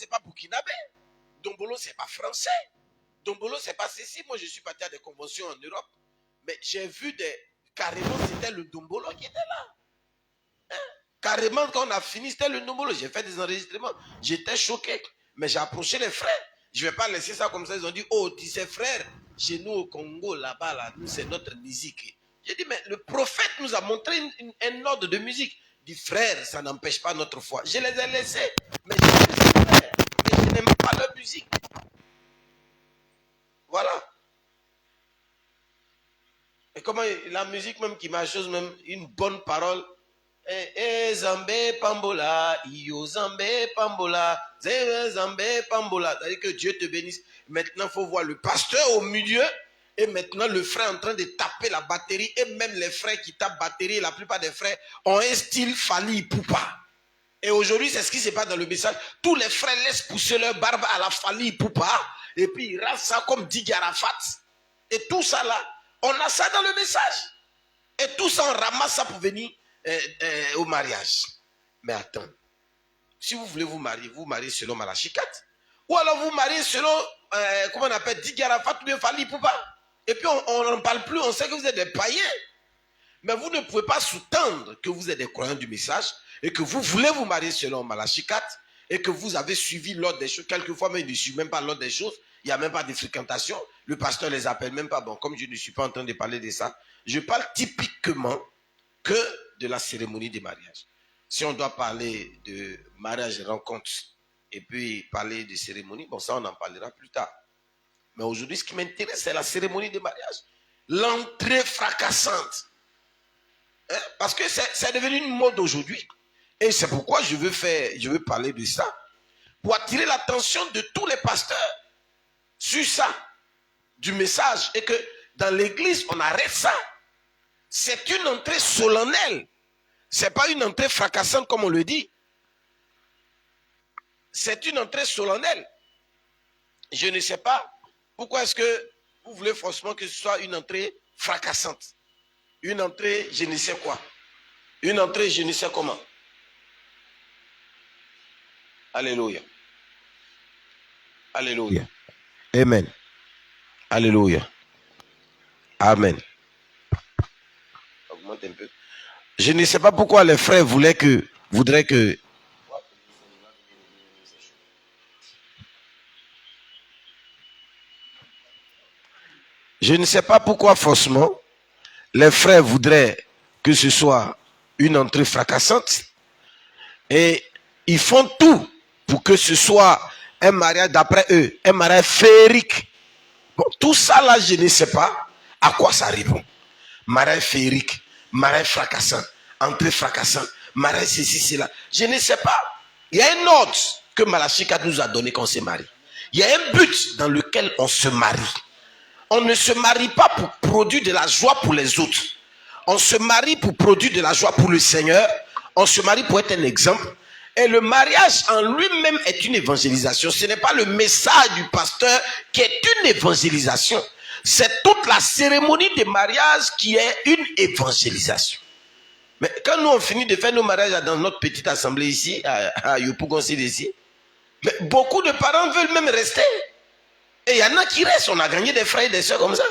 c'est pas burkinabé. Dombolo, c'est pas français. Dombolo, c'est pas ceci. Moi, je suis parti à des conventions en Europe. Mais j'ai vu carrément, c'était le Dombolo qui était là. Hein? Carrément, quand on a fini, c'était le Dombolo. J'ai fait des enregistrements. J'étais choqué. Mais j'ai approché les frères. Je ne vais pas laisser ça comme ça. Ils ont dit, oh, tu sais, frère, chez nous au Congo, là-bas, là, nous, c'est notre musique. J'ai dit, mais le prophète nous a montré un ordre de musique. Il dit, frère, ça n'empêche pas notre foi. Je les ai laissés. Mais je n'aime pas leur musique. Voilà. Et comment la musique même qui m'a chose, même une bonne parole. Zambé Pambola, Iyo Zambé Pambola, Zambé Pambola. C'est-à-dire que Dieu te bénisse. Maintenant, il faut voir le pasteur au milieu et maintenant le frère en train de taper la batterie. Et même les frères qui tapent batterie, la plupart des frères ont un style Fali Poupa. Et aujourd'hui, c'est ce qui se passe dans le message. Tous les frères laissent pousser leur barbe à la Fali Poupa. Et puis ils rasent ça comme Didier Arafat. Et tout ça là, on a ça dans le message. Et tout ça, on ramasse ça pour venir au mariage. Mais attends, si vous voulez vous mariez selon Malachikat, ou alors vous mariez selon, comment on appelle, Didier Arafat ou bien Fali Poupa. Et puis on n'en parle plus, on sait que vous êtes des païens. Mais vous ne pouvez pas sous-tendre que vous êtes des croyants du message et que vous voulez vous marier selon Malachikat et que vous avez suivi l'ordre des choses. Quelquefois, mais ils ne suivent même pas l'ordre des choses. Il n'y a même pas de fréquentation. Le pasteur les appelle même pas. Bon, comme je ne suis pas en train de parler de ça, je parle typiquement que de la cérémonie des mariages. Si on doit parler de mariage rencontre et puis parler de cérémonie, bon, ça, on en parlera plus tard. Mais aujourd'hui, ce qui m'intéresse, c'est la cérémonie des mariages. L'entrée fracassante. Hein? Parce que c'est devenu une mode aujourd'hui. Et c'est pourquoi je veux parler de ça. Pour attirer l'attention de tous les pasteurs sur ça, du message. Et que dans l'église, on arrête ça. C'est une entrée solennelle. Ce n'est pas une entrée fracassante comme on le dit. C'est une entrée solennelle. Je ne sais pas pourquoi est-ce que vous voulez forcément que ce soit une entrée fracassante. Une entrée je ne sais quoi. Une entrée je ne sais comment. Alléluia. Alléluia. Amen. Alléluia. Amen. Augmente un peu. Je ne sais pas pourquoi les frères voudraient que... Je ne sais pas pourquoi forcément les frères voudraient que ce soit une entrée fracassante et ils font tout pour que ce soit un mariage d'après eux, un mariage féerique. Bon, tout ça là, je ne sais pas à quoi ça répond. Mariage féerique, mariage fracassant, entrée fracassante, mariage ceci, cela. Je ne sais pas. Il y a un ordre que Malachikat nous a donné quand on se marie. Il y a un but dans lequel on se marie. On ne se marie pas pour produire de la joie pour les autres. On se marie pour produire de la joie pour le Seigneur. On se marie pour être un exemple. Et le mariage en lui-même est une évangélisation. Ce n'est pas le message du pasteur qui est une évangélisation. C'est toute la cérémonie des mariages qui est une évangélisation. Mais quand nous on finit de faire nos mariages dans notre petite assemblée ici, à Yopougonsi ici, mais beaucoup de parents veulent même rester. Et il y en a qui restent. On a gagné des frères et des soeurs comme ça.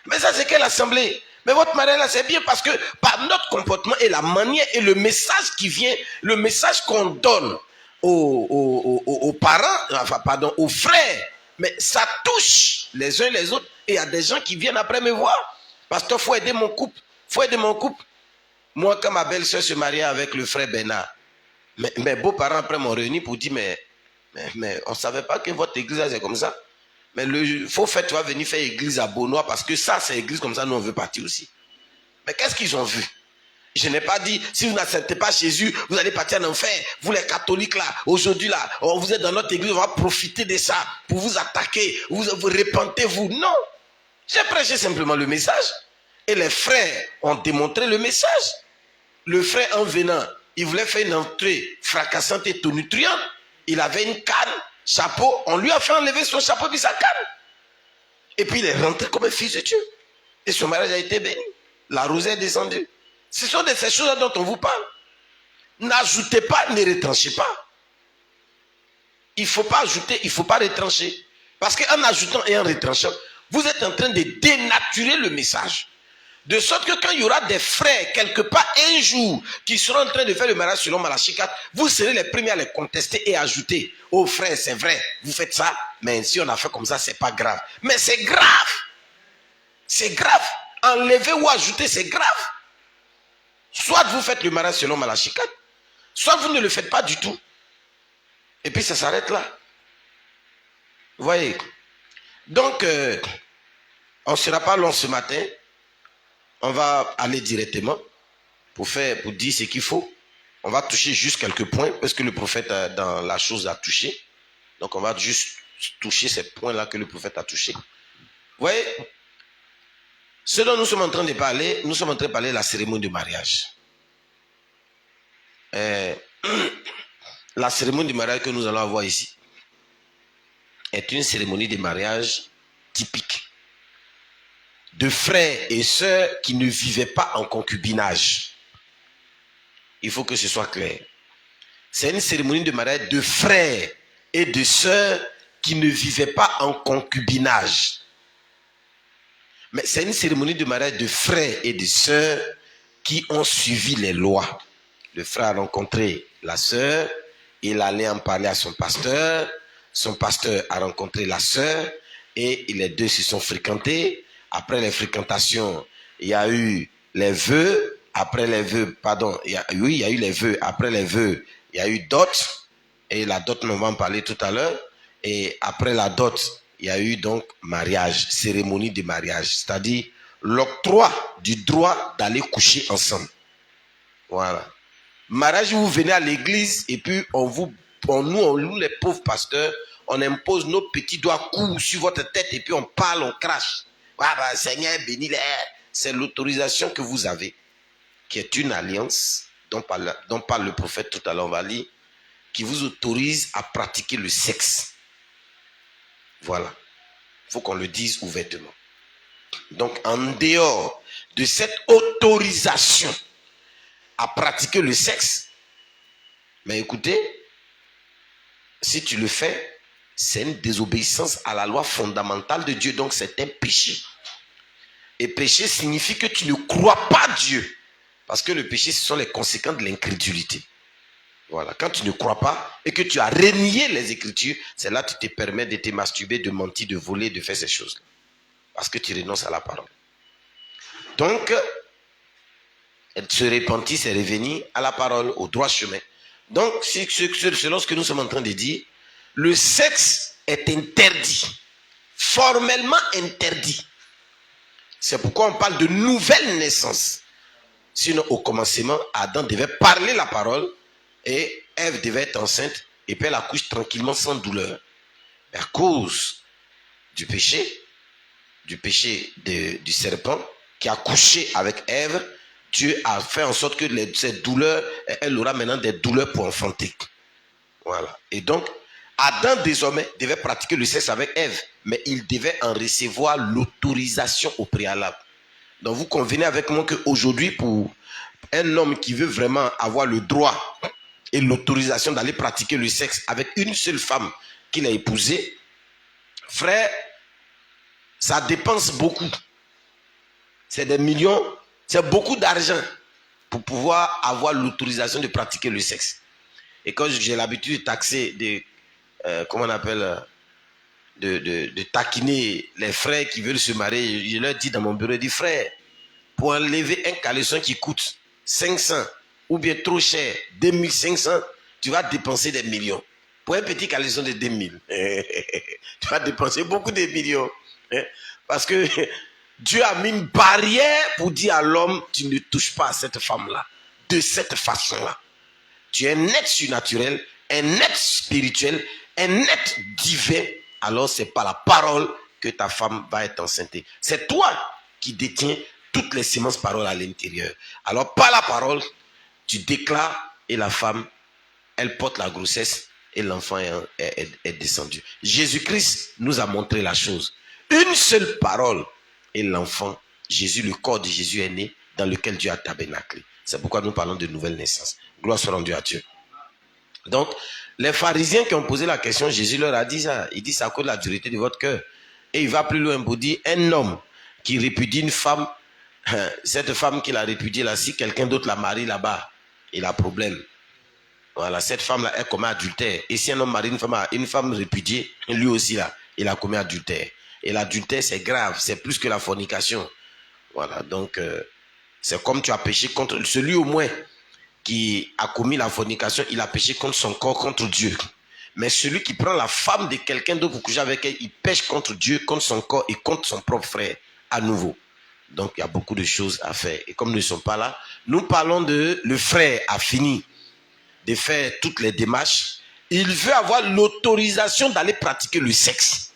Mais ça, c'est quelle assemblée? Mais votre mariage là, c'est bien parce que par notre comportement et la manière et le message qui vient, le message qu'on donne aux parents, enfin pardon, aux frères, mais ça touche les uns les autres. Et il y a des gens qui viennent après me voir. Pasteur, faut aider mon couple. Faut aider mon couple. Moi, quand ma belle-soeur se mariait avec le frère Bernard, mes beaux-parents après m'ont réuni pour dire, mais on ne savait pas que votre église c'est comme ça. Mais le faux fait, tu vas venir faire église à Beaunois parce que ça, c'est église comme ça, nous on veut partir aussi. Mais qu'est-ce qu'ils ont vu? Je n'ai pas dit, si vous n'acceptez pas Jésus, vous allez partir en enfer. Vous les catholiques là, aujourd'hui là, vous êtes dans notre église, on va profiter de ça pour vous attaquer, vous repentez-vous. Non. J'ai prêché simplement le message. Et les frères ont démontré le message. Le frère en venant, il voulait faire une entrée fracassante et tonitruante. Il avait une canne, chapeau, on lui a fait enlever son chapeau et sa canne. Et puis il est rentré comme un fils de Dieu. Et son mariage a été béni. La rosée est descendue. Ce sont de ces choses dont on vous parle. N'ajoutez pas, ne retranchez pas. il ne faut pas ajouter, il ne faut pas retrancher. Parce qu'en ajoutant et en retranchant, vous êtes en train de dénaturer le message. De sorte que quand il y aura des frères, quelque part, un jour, qui seront en train de faire le mariage selon Malachie 4, vous serez les premiers à les contester et ajouter. Oh frère, c'est vrai, vous faites ça, mais si on a fait comme ça, c'est pas grave. Mais c'est grave. C'est grave. Enlever ou ajouter, c'est grave. Soit vous faites le mariage selon Malachie 4, soit vous ne le faites pas du tout. Et puis ça s'arrête là. Vous voyez. Donc, on ne sera pas long ce matin. On va aller directement pour dire ce qu'il faut. On va toucher juste quelques points parce que le prophète dans la chose a touché. Donc on va juste toucher ces points-là que le prophète a touché. Vous voyez, ce dont nous sommes en train de parler, nous sommes en train de parler de la cérémonie de mariage. La cérémonie de mariage que nous allons avoir ici est une cérémonie de mariage typique de frères et sœurs qui ne vivaient pas en concubinage. Il faut que ce soit clair. C'est une cérémonie de mariage de frères et de sœurs qui ne vivaient pas en concubinage. Mais c'est une cérémonie de mariage de frères et de sœurs qui ont suivi les lois. Le frère a rencontré la sœur, il allait en parler à son pasteur a rencontré la sœur et les deux se sont fréquentés. Après les fréquentations, il y a eu les vœux. Après les vœux, pardon, il y a eu les vœux. Après les vœux, il y a eu dot. Et la dot, on va en parler tout à l'heure. Et après la dot, il y a eu donc mariage, cérémonie de mariage. C'est-à-dire l'octroi du droit d'aller coucher ensemble. Voilà. Mariage, vous venez à l'église et puis nous les pauvres pasteurs, on impose nos petits doigts courts sur votre tête et puis on parle, on crache. Ah bah, Seigneur, bénis les. C'est l'autorisation que vous avez, qui est une alliance dont parle le prophète tout à l'heure, on va lire, qui vous autorise à pratiquer le sexe. Voilà. Il faut qu'on le dise ouvertement. Donc, en dehors de cette autorisation à pratiquer le sexe, mais écoutez, si tu le fais, c'est une désobéissance à la loi fondamentale de Dieu, donc c'est un péché. Et péché signifie que tu ne crois pas Dieu. Parce que le péché, ce sont les conséquences de l'incrédulité. Voilà. Quand tu ne crois pas et que tu as renié les Écritures, c'est là que tu te permets de te masturber, de mentir, de voler, de faire ces choses-là. Parce que tu renonces à la parole. Donc, se repentir, c'est revenir à la parole, au droit chemin. Donc, selon ce que nous sommes en train de dire, le sexe est interdit. Formellement interdit. C'est pourquoi on parle de nouvelle naissance. Sinon, au commencement, Adam devait parler la parole et Ève devait être enceinte et puis elle accouche tranquillement sans douleur. Mais à cause du péché du serpent qui a couché avec Ève, Dieu a fait en sorte que cette douleur, elle aura maintenant des douleurs pour enfanter. Voilà. Et donc, Adam désormais devait pratiquer le sexe avec Ève, mais il devait en recevoir l'autorisation au préalable. Donc vous convenez avec moi qu'aujourd'hui, pour un homme qui veut vraiment avoir le droit et l'autorisation d'aller pratiquer le sexe avec une seule femme qu'il a épousée, frère, ça dépense beaucoup. C'est des millions, c'est beaucoup d'argent pour pouvoir avoir l'autorisation de pratiquer le sexe. Et quand j'ai l'habitude de taxer, comment on appelle, de taquiner les frères qui veulent se marier, je leur dis dans mon bureau, je dis frère, pour enlever un caleçon qui coûte 500 ou bien trop cher, 2500, tu vas dépenser des millions. Pour un petit caleçon de 2000, tu vas dépenser beaucoup de millions. Parce que Dieu a mis une barrière pour dire à l'homme, tu ne touches pas à cette femme-là, de cette façon-là. Tu es un être surnaturel, un être spirituel, un être divin. Alors c'est par la parole que ta femme va être enceinte. C'est toi qui détiens toutes les semences paroles à l'intérieur. Alors par la parole, tu déclares et la femme, elle porte la grossesse et l'enfant est descendu. Jésus-Christ nous a montré la chose. Une seule parole et l'enfant, Jésus, le corps de Jésus est né dans lequel Dieu a tabernaclé. C'est pourquoi nous parlons de nouvelle naissance. Gloire soit rendue à Dieu. Donc, les pharisiens qui ont posé la question, Jésus leur a dit ça. Il dit c'est à cause de la dureté de votre cœur. Et il va plus loin pour dire, un homme qui répudie une femme, cette femme qu'il a répudiée là, si quelqu'un d'autre la marie là-bas, il a problème. Voilà, cette femme-là, elle commet adultère. Et si un homme marie une femme répudiée, lui aussi là, il a commis adultère. Et l'adultère, c'est grave, c'est plus que la fornication. Voilà, donc, c'est comme tu as péché contre celui au moins qui a commis la fornication, il a péché contre son corps, contre Dieu. Mais celui qui prend la femme de quelqu'un d'autre pour coucher avec elle, il pêche contre Dieu, contre son corps et contre son propre frère, à nouveau. Donc, il y a beaucoup de choses à faire. Et comme nous ne sommes pas là, nous parlons de le frère a fini de faire toutes les démarches. Il veut avoir l'autorisation d'aller pratiquer le sexe.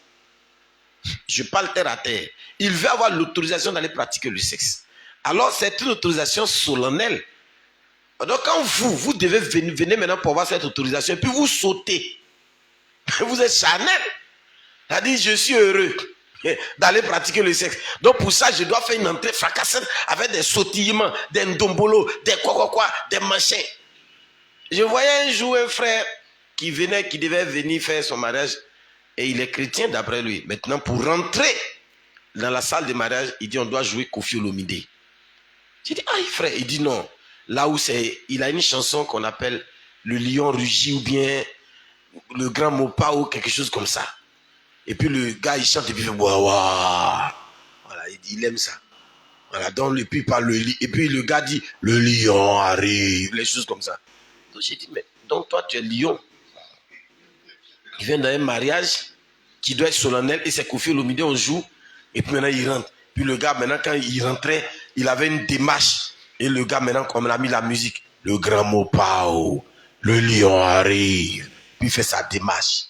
Je parle terre à terre. Il veut avoir l'autorisation d'aller pratiquer le sexe. Alors, c'est une autorisation solennelle. Donc, quand vous devez venir maintenant pour avoir cette autorisation, et puis vous sautez. Vous êtes charnel. C'est-à-dire, je suis heureux d'aller pratiquer le sexe. Donc, pour ça, je dois faire une entrée fracassante avec des sautillements, des ndombolo, des quoi, des machins. Je voyais un jour un frère qui devait venir faire son mariage, et il est chrétien d'après lui. Maintenant, pour rentrer dans la salle de mariage, il dit on doit jouer Koffi Olomide. J'ai dit, aïe frère, il dit non. Là où il a une chanson qu'on appelle Le Lion Rugit ou bien Le Grand Mopa ou quelque chose comme ça. Et puis le gars il chante et puis il fait waouh. Voilà, il dit il aime ça. Voilà, donc et puis il parle et puis le gars dit le lion arrive, les choses comme ça. Donc j'ai dit mais donc toi tu es lion. Il vient dans un mariage qui doit être solennel et c'est Koffi Olomide on joue et puis maintenant il rentre. Puis le gars maintenant quand il rentrait, il avait une démarche. Et le gars, maintenant, comme on a mis la musique, le grand mot pao, le lion arrive. Puis il fait sa démarche.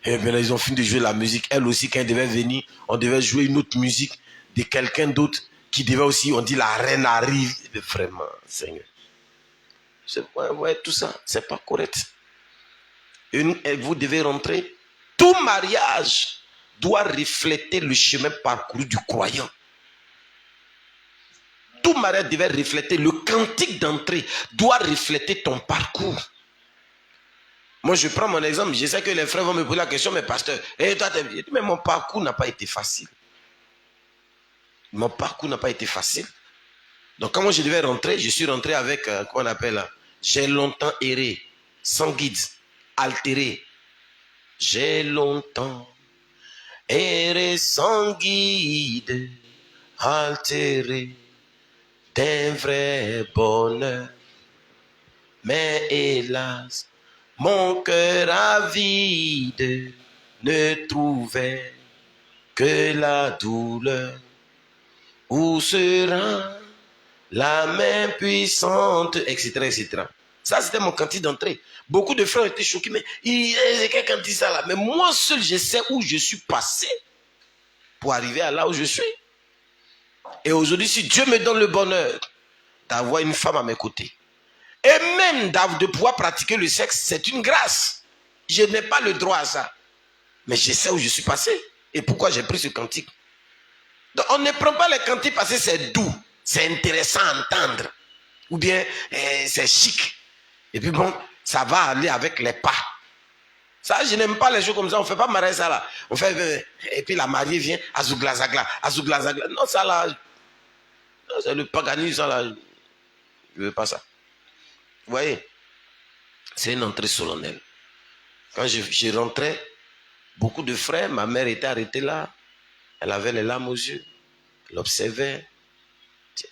Et maintenant, ils ont fini de jouer la musique. Elle aussi, quand elle devait venir, on devait jouer une autre musique de quelqu'un d'autre qui devait aussi, on dit la reine arrive. Mais vraiment, Seigneur. Ouais, tout ça, c'est pas correct. Et vous devez rentrer. Tout mariage doit refléter le chemin parcouru du croyant. Tout mariage devait refléter, le cantique d'entrée doit refléter ton parcours. Moi, je prends mon exemple, je sais que les frères vont me poser la question, mais pasteur, mais mon parcours n'a pas été facile. Mon parcours n'a pas été facile. Donc, quand moi je devais rentrer, je suis rentré avec, qu'on appelle, j'ai longtemps erré, sans guide, altéré. J'ai longtemps erré sans guide, altéré. D'un vrai bonheur, mais hélas, mon cœur avide ne trouvait que la douleur. Où sera la main puissante, etc., etc. Ça, c'était mon cantique d'entrée. Beaucoup de frères étaient choqués, mais quelqu'un dit ça là. Mais moi seul, je sais où je suis passé pour arriver à là où je suis. Et aujourd'hui, si Dieu me donne le bonheur d'avoir une femme à mes côtés, et même de pouvoir pratiquer le sexe, c'est une grâce. Je n'ai pas le droit à ça. Mais je sais où je suis passé. Et pourquoi j'ai pris ce cantique. Donc, on ne prend pas les cantiques parce que c'est doux. C'est intéressant à entendre. Ou bien, c'est chic. Et puis bon, ça va aller avec les pas. Ça, je n'aime pas les choses comme ça. On ne fait pas marier ça là. On fait, et puis la mariée vient, azuglazagla, azuglazagla. Non, ça là, c'est le paganisme, ça là. Je ne veux pas ça. Vous voyez, c'est une entrée solennelle. Quand je rentrais, beaucoup de frères, ma mère était arrêtée là. Elle avait les larmes aux yeux. Elle observait.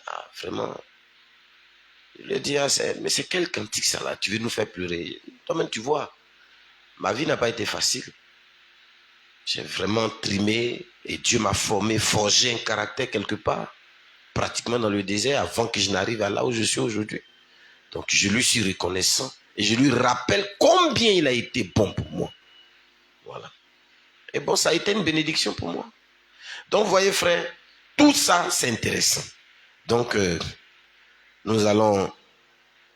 Ah, vraiment. Je lui ai dit, ah, mais c'est quel cantique ça là? Tu veux nous faire pleurer? Toi-même, tu vois, ma vie n'a pas été facile. J'ai vraiment trimé et Dieu m'a formé, forgé un caractère quelque part, pratiquement dans le désert, avant que je n'arrive à là où je suis aujourd'hui. Donc, je lui suis reconnaissant et je lui rappelle combien il a été bon pour moi. Voilà. Et bon, ça a été une bénédiction pour moi. Donc, vous voyez, frère, tout ça, c'est intéressant. Donc, nous allons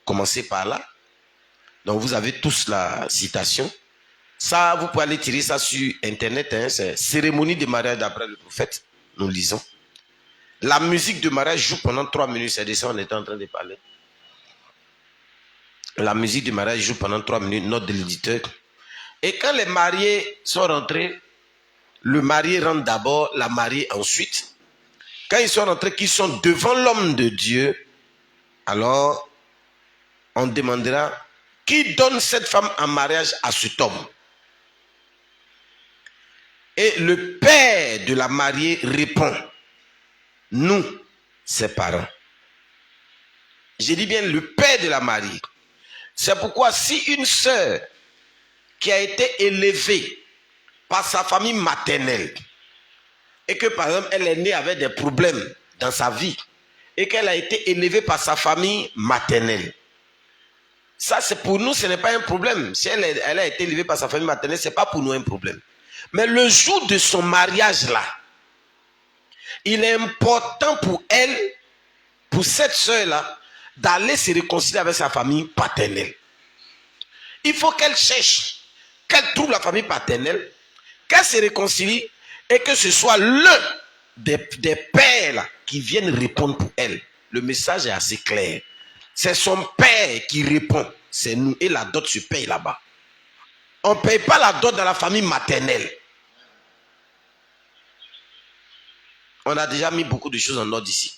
commencer par là. Donc, vous avez tous la citation. Ça, vous pouvez aller tirer ça sur Internet. Hein, c'est cérémonie de mariage d'après le prophète. Nous lisons. La musique de mariage joue pendant 3 minutes. C'est de ça qu'on était en train de parler. La musique du mariage joue pendant 3 minutes, note de l'éditeur. Et quand les mariés sont rentrés, le marié rentre d'abord, la mariée ensuite. Quand ils sont rentrés, qu'ils sont devant l'homme de Dieu, alors on demandera qui donne cette femme en mariage à cet homme. Et le père de la mariée répond, nous, ses parents. Je dis bien le père de la mariée. C'est pourquoi si une sœur qui a été élevée par sa famille maternelle et que par exemple elle est née avec des problèmes dans sa vie et qu'elle a été élevée par sa famille maternelle, ça c'est pour nous, ce n'est pas un problème. Si elle a été élevée par sa famille maternelle, ce n'est pas pour nous un problème. Mais le jour de son mariage là, il est important pour elle, pour cette sœur là, d'aller se réconcilier avec sa famille paternelle. Il faut qu'elle cherche, qu'elle trouve la famille paternelle, qu'elle se réconcilie et que ce soit l'un des pères là, qui viennent répondre pour elle. Le message est assez clair. C'est son père qui répond, c'est nous, et la dot se paye là-bas. On ne paye pas la dot dans la famille maternelle. On a déjà mis beaucoup de choses en ordre ici.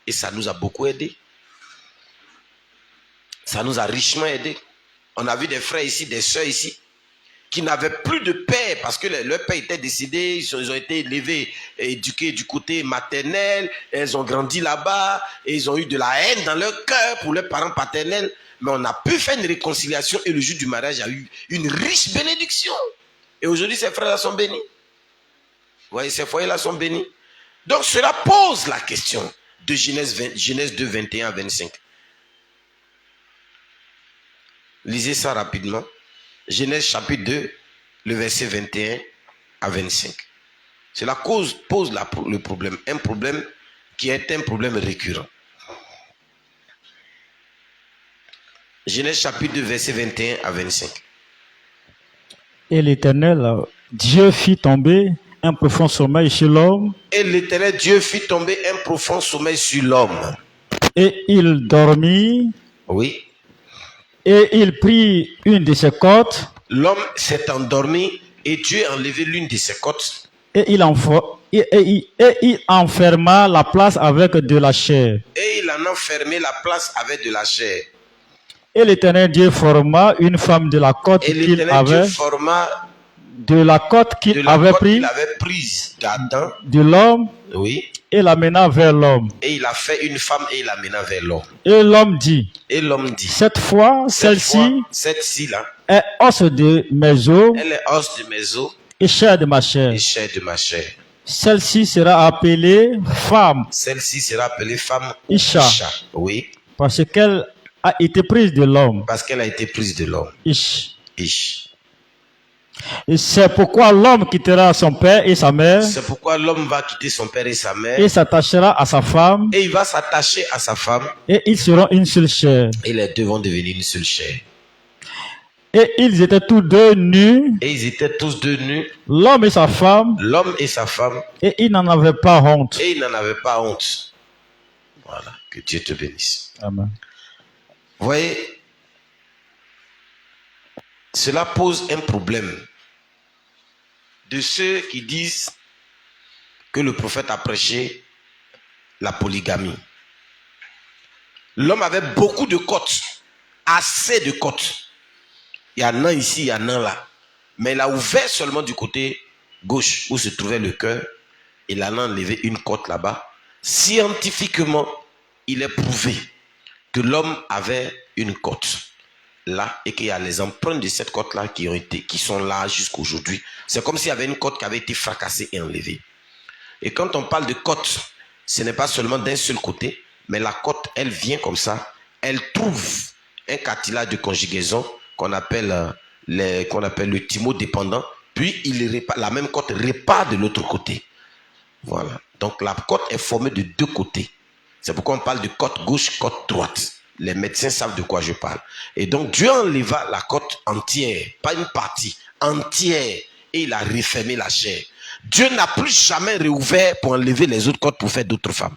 Et ça nous a beaucoup aidé. Ça nous a richement aidé. On a vu des frères ici, des sœurs ici, qui n'avaient plus de père parce que leur père était décédé, ils ont été élevés, éduqués du côté maternel, elles ont grandi là-bas, et ils ont eu de la haine dans leur cœur pour leurs parents paternels. Mais on a pu faire une réconciliation et le jour du mariage a eu une riche bénédiction. Et aujourd'hui, ces frères-là sont bénis. Vous voyez, ces foyers-là sont bénis. Donc cela pose la question de Genèse 2, 21 à 25. Lisez ça rapidement. Genèse chapitre 2, le verset 21 à 25. Cela pose le problème. Un problème qui est un problème récurrent. Genèse chapitre 2, verset 21 à 25. Et l'Éternel, Dieu fit tomber un profond sommeil sur l'homme. Et l'Éternel Dieu fit tomber un profond sommeil sur l'homme. Et il dormit. Oui. Et il prit une de ses côtes. L'homme s'est endormi et Dieu a enlevé l'une de ses côtes. Et il enferma la place avec de la chair. Et il en a enfermé la place avec de la chair. Et l'Éternel Dieu forma une femme de la côte qu'il avait. De la côte qu'il avait prise d'Adam. De l'homme. Oui. Et l'amena vers l'homme. Et il a fait une femme et il l'amena vers l'homme. Et l'homme dit. Et l'homme dit. Cette fois, celle-ci là. Est os de mes os. Elle est os de mes os. Et chair de ma chair. Et chair de ma chair. Celle-ci sera appelée femme. Celle-ci sera appelée femme. Isha. Oui. Parce qu'elle a été prise de l'homme. Parce qu'elle a été prise de l'homme. Ish. Et c'est pourquoi l'homme quittera son père et sa mère. C'est pourquoi l'homme va quitter son père et sa mère. Et s'attachera à sa femme. Et il va s'attacher à sa femme. Et ils seront une seule chair. Et les deux vont devenir une seule chair. Et ils étaient tous deux nus. Et ils étaient tous deux nus. L'homme et sa femme. L'homme et sa femme. Et ils n'en avaient pas honte. Et ils n'en avaient pas honte. Voilà. Que Dieu te bénisse. Amen. Vous voyez, cela pose un problème de ceux qui disent que le prophète a prêché la polygamie. L'homme avait beaucoup de côtes, assez de côtes. Il y en a ici, il y en a là. Mais il a ouvert seulement du côté gauche où se trouvait le cœur. Il en a enlevé une côte là-bas. Scientifiquement, il est prouvé que l'homme avait une côte là et qu'il y a les empreintes de cette côte là qui sont là jusqu'à aujourd'hui. C'est comme s'il y avait une côte qui avait été fracassée et enlevée. Et quand on parle de côte, ce n'est pas seulement d'un seul côté, mais la côte, elle vient comme ça, elle trouve un cartilage de conjugaison qu'on appelle le thymodépendant, puis la même côte répare de l'autre côté. Voilà. Donc la côte est formée de deux côtés. C'est pourquoi on parle de côte gauche, côte droite. Les médecins savent de quoi je parle. Et donc Dieu enleva la côte entière, pas une partie, entière, et il a refermé la chair. Dieu n'a plus jamais réouvert pour enlever les autres côtes pour faire d'autres femmes.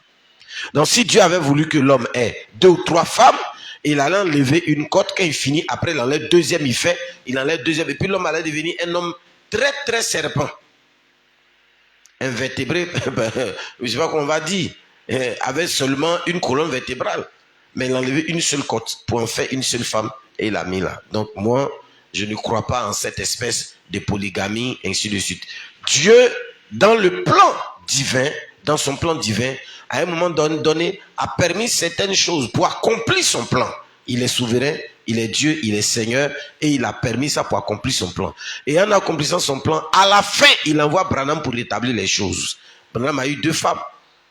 Donc si Dieu avait voulu que l'homme ait 2 ou 3 femmes, Il allait enlever une côte. Quand il finit, après il enlève deuxième, il enlève deuxième. Et puis l'homme allait devenir un homme très très serpent. Invertébré, je ne sais pas comment on va dire, avec seulement une colonne vertébrale. Mais il a enlevé une seule côte pour en faire une seule femme et il l'a mis là. Donc moi, je ne crois pas en cette espèce de polygamie, ainsi de suite. Dieu, dans le plan divin, dans son plan divin, à un moment donné, a permis certaines choses pour accomplir son plan. Il est souverain, il est Dieu, il est Seigneur, et il a permis ça pour accomplir son plan. Et en accomplissant son plan, à la fin, il envoie Branham pour établir les choses. Branham a eu 2 femmes.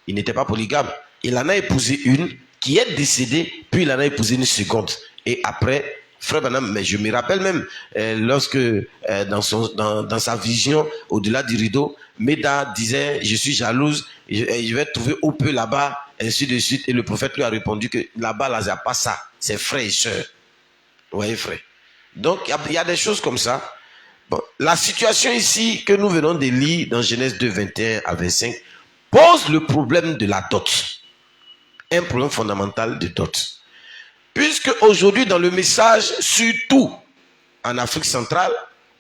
Il n'était pas polygame. Il en a épousé une qui est décédée, puis il en a épousé une seconde. Et après, Frère Branham, mais je me rappelle même, lorsque dans sa vision, au-delà du rideau, Méda disait, je suis jalouse, je vais trouver au peu là-bas, ainsi de suite. Et le prophète lui a répondu que là-bas, là, il n'y a pas ça. C'est frère et soeur. Vous voyez, frère. Donc, il y a des choses comme ça. Bon, la situation ici que nous venons de lire dans Genèse 2, 21 à 25, pose le problème de la dot. Un problème fondamental de dot. Puisque aujourd'hui, dans le message, surtout en Afrique centrale,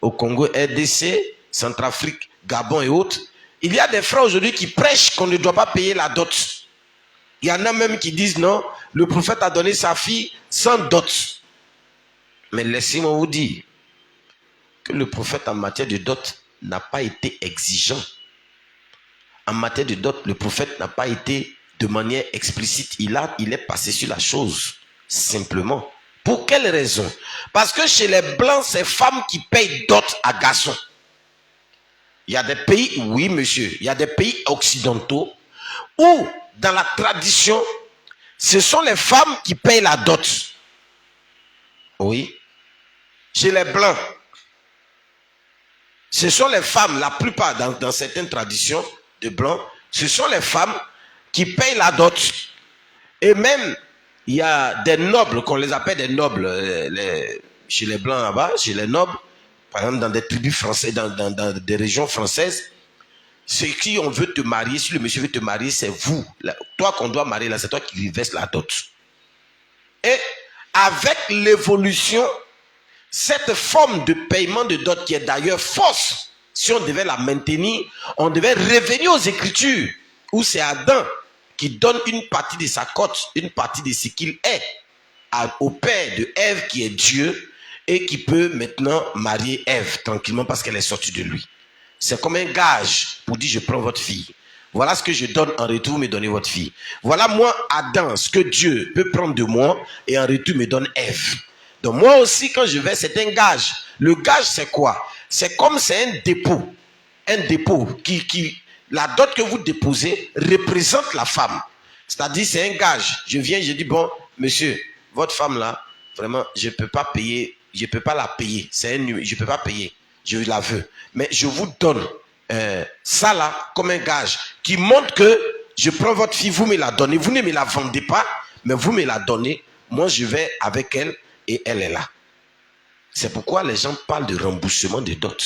au Congo, RDC, Centrafrique, Gabon et autres, il y a des frères aujourd'hui qui prêchent qu'on ne doit pas payer la dot. Il y en a même qui disent non, le prophète a donné sa fille sans dot. Mais laissez-moi vous dire que le prophète en matière de dot n'a pas été exigeant. En matière de dot, le prophète n'a pas été de manière explicite. Il est passé sur la chose, simplement. Pour quelle raison? Parce que chez les Blancs, c'est femmes qui payent dot à garçons. Il y a des pays, oui monsieur, il y a des pays occidentaux où, dans la tradition, ce sont les femmes qui payent la dot. Oui. Chez les Blancs, ce sont les femmes, la plupart dans certaines traditions de Blancs, ce sont les femmes qui payent la dot. Et même, il y a des nobles, qu'on les appelle des nobles, chez les Blancs là-bas, chez les nobles, par exemple dans des tribus françaises, dans des régions françaises, c'est qui on veut te marier, si le monsieur veut te marier, c'est vous. Toi qu'on doit marier là, c'est toi qui lui verses la dot. Et avec l'évolution, cette forme de paiement de dot qui est d'ailleurs fausse, si on devait la maintenir, on devait revenir aux Écritures, où c'est Adam qui donne une partie de sa cote, une partie de ce qu'il est, au père de Ève qui est Dieu, et qui peut maintenant marier Ève tranquillement parce qu'elle est sortie de lui. C'est comme un gage pour dire je prends votre fille. Voilà ce que je donne en retour, vous me donnez votre fille. Voilà moi, Adam, ce que Dieu peut prendre de moi et en retour me donne Ève. Donc moi aussi, quand je vais, c'est un gage. Le gage, c'est quoi? C'est comme c'est un dépôt. Un dépôt qui la dot que vous déposez représente la femme. C'est-à-dire, c'est un gage. Je viens, je dis, bon, monsieur, votre femme là, vraiment, je ne peux pas payer, je ne peux pas la payer. C'est un numéro, je ne peux pas payer. Je la veux. Mais je vous donne ça là comme un gage qui montre que je prends votre fille, vous me la donnez. Vous ne me la vendez pas, mais vous me la donnez. Moi, je vais avec elle et elle est là. C'est pourquoi les gens parlent de remboursement de dot.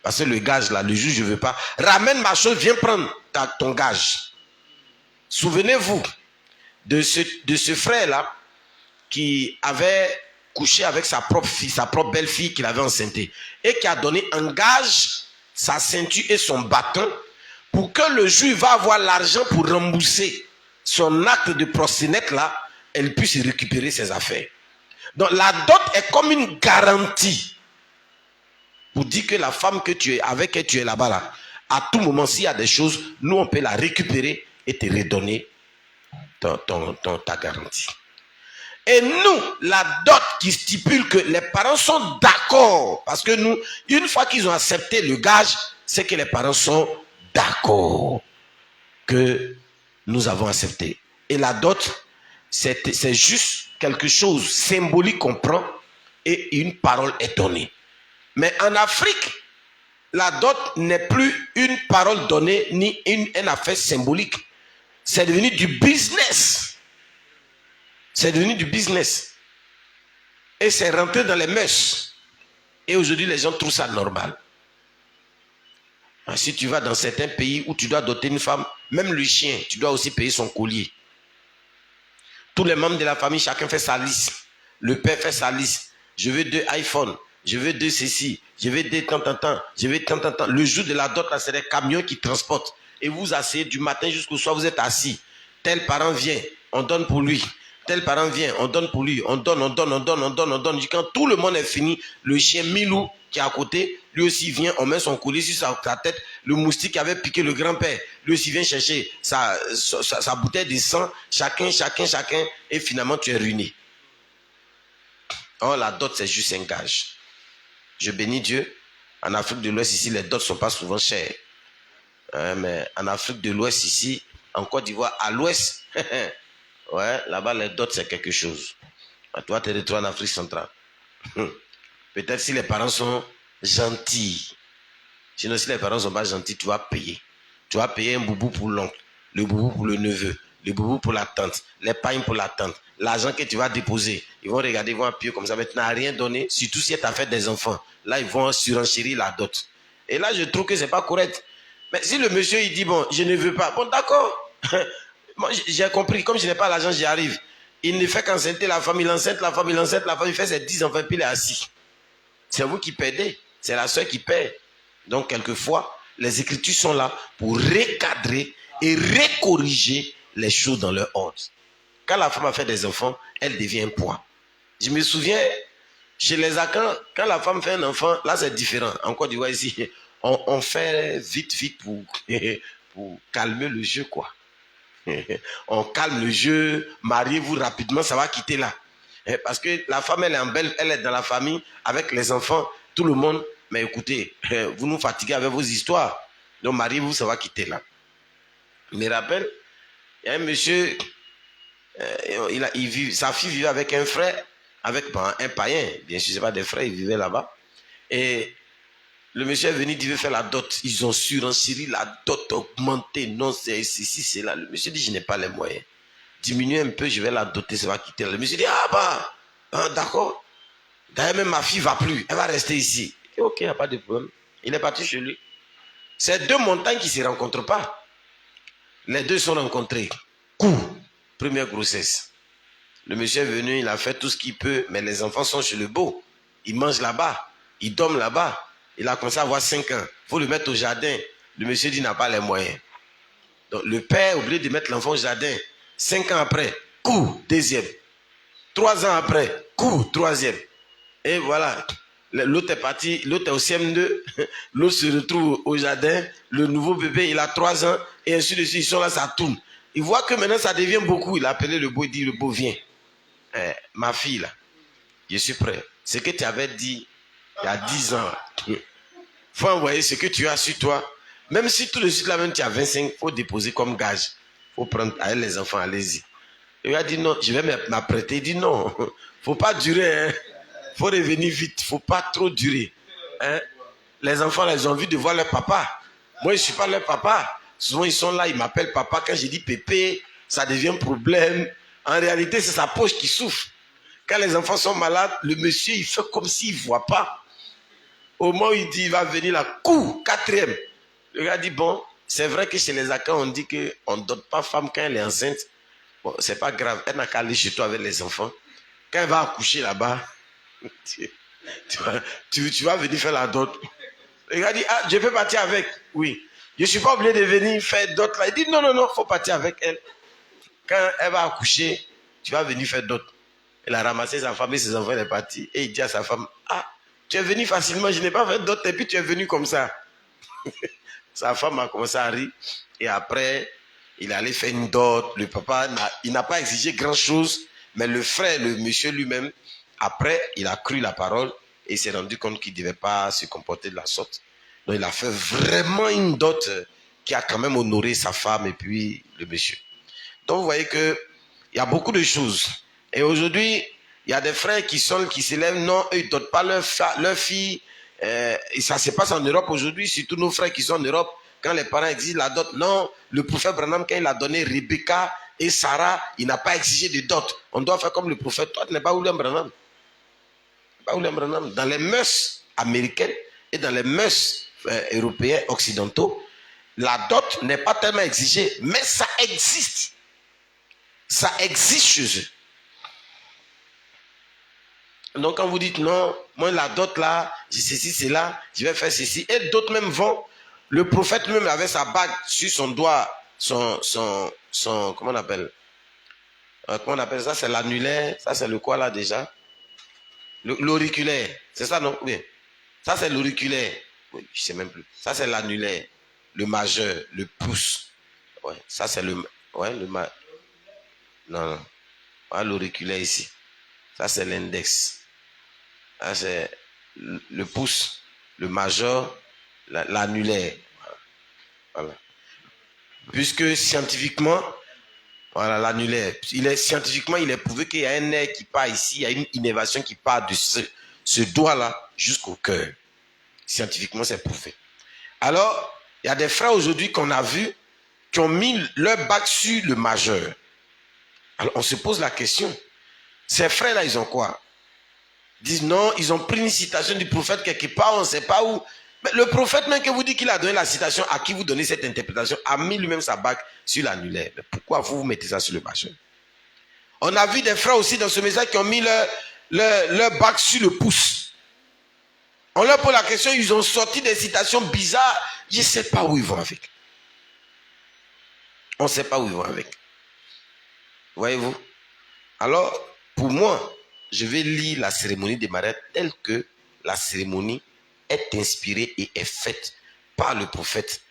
Parce que le gage là, le juge, je ne veux pas. Ramène ma chose, viens prendre ton gage. Souvenez-vous de ce frère-là qui avait couché avec sa propre fille, sa propre belle-fille qu'il avait enceintée et qui a donné en gage sa ceinture et son bâton pour que le juge va avoir l'argent pour rembourser son acte de proxénète là, elle puisse récupérer ses affaires. Donc la dot est comme une garantie pour dire que la femme que tu es avec et tu es là-bas là, à tout moment s'il y a des choses, nous on peut la récupérer et te redonner ta garantie. Et nous, la dot qui stipule que les parents sont d'accord, parce que nous, une fois qu'ils ont accepté le gage, c'est que les parents sont d'accord que nous avons accepté. Et la dot, c'est juste quelque chose symbolique qu'on prend et une parole est donnée. Mais en Afrique, la dot n'est plus une parole donnée ni une affaire symbolique. C'est devenu du business. C'est devenu du business. Et c'est rentré dans les mœurs. Et aujourd'hui, les gens trouvent ça normal. Si tu vas dans certains pays où tu dois doter une femme, même le chien, tu dois aussi payer son collier. Tous les membres de la famille, chacun fait sa liste. Le père fait sa liste. Je veux 2 iPhones. Je veux 2 ceci. Je veux 2 tant. Je veux tant. Le jour de la dot, là, c'est des camions qui transportent. Et vous asseyez du matin jusqu'au soir, vous êtes assis. Tel parent vient, on donne pour lui. Tel parent vient, on donne pour lui. On donne. Quand tout le monde est fini, le chien Milou qui est à côté, lui aussi vient, on met son collier sur sa tête. Le moustique qui avait piqué le grand-père, lui aussi vient chercher sa bouteille de sang. Chacun. Et finalement, tu es ruiné. Oh, la dot, c'est juste un gage. Je bénis Dieu. En Afrique de l'Ouest, ici, les dots ne sont pas souvent chers. Mais en Afrique de l'Ouest, ici, en Côte d'Ivoire, à l'Ouest, ouais, là-bas, les dots, c'est quelque chose. Toi, tu es retrouvé en Afrique centrale. Peut-être si les parents sont gentils. Sinon, si les parents ne sont pas gentils, tu vas payer. Tu vas payer un boubou pour l'oncle, le boubou pour le neveu, le boubou pour la tante, les pailles pour la tante. L'argent que tu vas déposer, ils vont regarder, ils vont appuyer comme ça, mais tu n'as rien donné, surtout si tu as fait des enfants. Là, ils vont surenchérir la dot. Et là, je trouve que ce n'est pas correct. Mais si le monsieur, il dit, bon, je ne veux pas, bon, d'accord. Moi, j'ai compris, comme je n'ai pas l'argent, j'y arrive. Il ne fait qu'enceinte la famille, la famille fait ses 10 enfants, puis il est assis. C'est vous qui perdez, c'est la soeur qui perd. Donc, quelquefois, les Écritures sont là pour recadrer et recorriger les choses dans leur ordre. Quand la femme a fait des enfants, elle devient un poids. Je me souviens, chez les Akans, quand la femme fait un enfant, là c'est différent. En Côte d'Ivoire ici, on fait vite pour calmer le jeu, quoi. On calme le jeu, mariez-vous rapidement, ça va quitter là. Parce que la femme, elle est dans la famille, avec les enfants, tout le monde. Mais écoutez, vous nous fatiguez avec vos histoires. Donc mariez-vous, ça va quitter là. Je me rappelle, il y a un monsieur, sa fille vivait avec un frère, avec un païen, bien sûr, ce n'est pas des frères, ils vivaient là-bas. Et le monsieur est venu, il veut faire la dot. Ils ont surenchéri la dot, augmenté, non, c'est ceci, c'est là. Le monsieur dit, je n'ai pas les moyens. Diminuez un peu, je vais la doter, ça va quitter. Le monsieur dit, d'accord. D'ailleurs, même ma fille ne va plus, elle va rester ici. Et ok, il n'y a pas de problème. Il est parti chez lui. C'est 2 montagnes qui ne se rencontrent pas. Les 2 sont rencontrés. Coup, première grossesse. Le monsieur est venu, il a fait tout ce qu'il peut, mais les enfants sont chez le beau. Ils mangent là-bas, ils dorment là-bas. Il a commencé à avoir 5 ans. Il faut le mettre au jardin. Le monsieur dit, il n'a pas les moyens. Donc le père est obligé de mettre l'enfant au jardin. 5 ans après, coup, 2e. 3 ans après, coup, 3e. Et voilà. L'autre est parti, l'autre est au CM2, l'autre se retrouve au jardin, le nouveau bébé, il a 3 ans, et ainsi de suite, ils sont là, ça tourne. Il voit que maintenant ça devient beaucoup, il a appelé le beau, il dit, le beau, viens. Ma fille, là, je suis prêt. Ce que tu avais dit il y a 10 ans, il faut envoyer ce que tu as sur toi. Même si tout de suite, là, même tu as 25, il faut déposer comme gage. Il faut prendre avec les enfants, allez-y. Il a dit non, je vais m'apprêter. Il dit non, il ne faut pas durer, hein. Il faut revenir vite, il ne faut pas trop durer. Hein? Les enfants, là, ils ont envie de voir leur papa. Moi, je ne suis pas leur papa. Souvent, ils sont là, ils m'appellent papa. Quand je dis pépé, ça devient un problème. En réalité, c'est sa poche qui souffre. Quand les enfants sont malades, le monsieur, il fait comme s'il ne voit pas. Au moment où il dit, il va venir là, coup, 4e. Le gars dit, bon, c'est vrai que chez les Akans, on dit qu'on ne donne pas femme quand elle est enceinte. Bon, c'est pas grave, elle n'a qu'à aller chez toi avec les enfants. Quand elle va accoucher là-bas, tu vas venir faire la dot. Le gars dit, je peux partir avec. Oui. Je ne suis pas obligé de venir faire dot là. Il dit, non, il faut partir avec elle. Quand elle va accoucher, tu vas venir faire dot. Elle a ramassé sa femme et ses enfants, elle est partie. Et il dit à sa femme, tu es venu facilement, je n'ai pas fait dot et puis tu es venu comme ça. Sa femme a commencé à rire. Et après, il allait faire une dot. Le papa, il n'a pas exigé grand-chose. Mais le frère, le monsieur lui-même, après, il a cru la parole et il s'est rendu compte qu'il ne devait pas se comporter de la sorte. Donc, il a fait vraiment une dot qui a quand même honoré sa femme et puis le monsieur. Donc, vous voyez qu'il y a beaucoup de choses. Et aujourd'hui, il y a des frères qui s'élèvent, non, eux, ils ne dotent pas leur fille. Et ça se passe en Europe aujourd'hui, surtout nos frères qui sont en Europe. Quand les parents exigent la dot, non, le prophète Branham, quand il a donné Rebecca et Sarah, il n'a pas exigé de dot. On doit faire comme le prophète. Toi, tu n'es pas William Branham. Pas William Branham. Dans les mœurs américaines et dans les mœurs européens occidentaux, la dot n'est pas tellement exigée, mais ça existe. Ça existe chez eux. Donc quand vous dites non, moi la dot là, j'ai ceci, c'est là, je vais faire ceci. Et d'autres même vont. Le prophète même avait sa bague sur son doigt, son comment on appelle? Comment on appelle ça? C'est l'annulaire. Ça c'est le quoi là déjà? L'auriculaire. C'est ça non? Oui. Ça c'est l'auriculaire. Oui, je sais même plus. Ça c'est l'annulaire, le majeur, le pouce. Ouais, ça c'est le non. Voilà l'auriculaire ici. Ça c'est l'index. Ça c'est le pouce, le majeur, l'annulaire. Voilà. Puisque scientifiquement, voilà l'annulaire. Scientifiquement, il est prouvé qu'il y a un nerf qui part ici, il y a une innervation qui part de ce doigt-là jusqu'au cœur. Scientifiquement, c'est prouvé. Alors, il y a des frères aujourd'hui qu'on a vus qui ont mis leur bague sur le majeur. Alors, on se pose la question. Ces frères-là, ils ont quoi? Ils disent non, ils ont pris une citation du prophète quelque part, on ne sait pas où. Mais le prophète même que vous dit qu'il a donné la citation, à qui vous donnez cette interprétation, a mis lui-même sa bague sur l'annulaire. Mais pourquoi vous mettez ça sur le majeur? On a vu des frères aussi dans ce message qui ont mis leur bague sur le pouce. On leur pose la question, ils ont sorti des citations bizarres. Je ne sais pas où ils vont avec. On ne sait pas où ils vont avec. Voyez-vous? Alors, pour moi, je vais lire la cérémonie des mariages telle que la cérémonie est inspirée et est faite par le prophète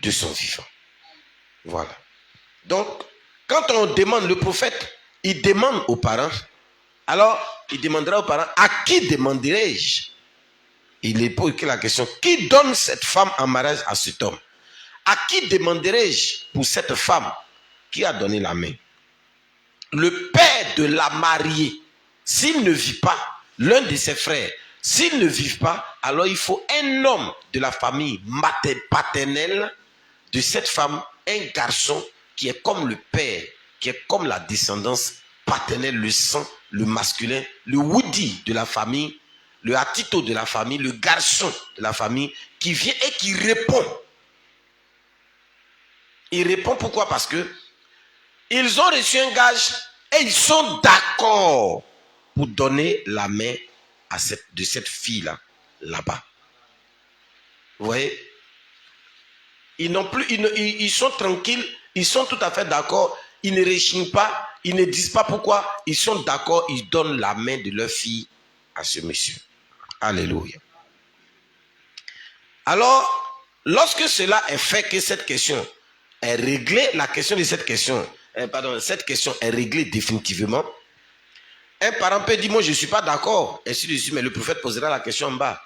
de son vivant. Voilà. Donc, quand on demande, le prophète, il demande aux parents, alors il demandera aux parents, à qui demanderai-je? Il pose la question, qui donne cette femme en mariage à cet homme? À qui demanderai-je pour cette femme qui a donné la main? Le père de la mariée, s'il ne vit pas, l'un de ses frères, s'ils ne vivent pas, alors il faut un homme de la famille paternelle de cette femme, un garçon qui est comme le père, qui est comme la descendance paternelle, le sang, le masculin, le Woody de la famille, le Atito de la famille, le garçon de la famille, qui vient et qui répond. Il répond pourquoi? Parce que ils ont reçu un gage et ils sont d'accord pour donner la main à cette fille-là, là-bas. Vous voyez? Ils sont tranquilles, ils sont tout à fait d'accord, ils ne rechignent pas, ils ne disent pas pourquoi, ils sont d'accord, ils donnent la main de leur fille à ce monsieur. Alléluia. Alors, lorsque cela est fait, que cette question est réglée, cette question est réglée définitivement, un parent peut dire, moi je ne suis pas d'accord, ainsi de suite, mais le prophète posera la question en bas.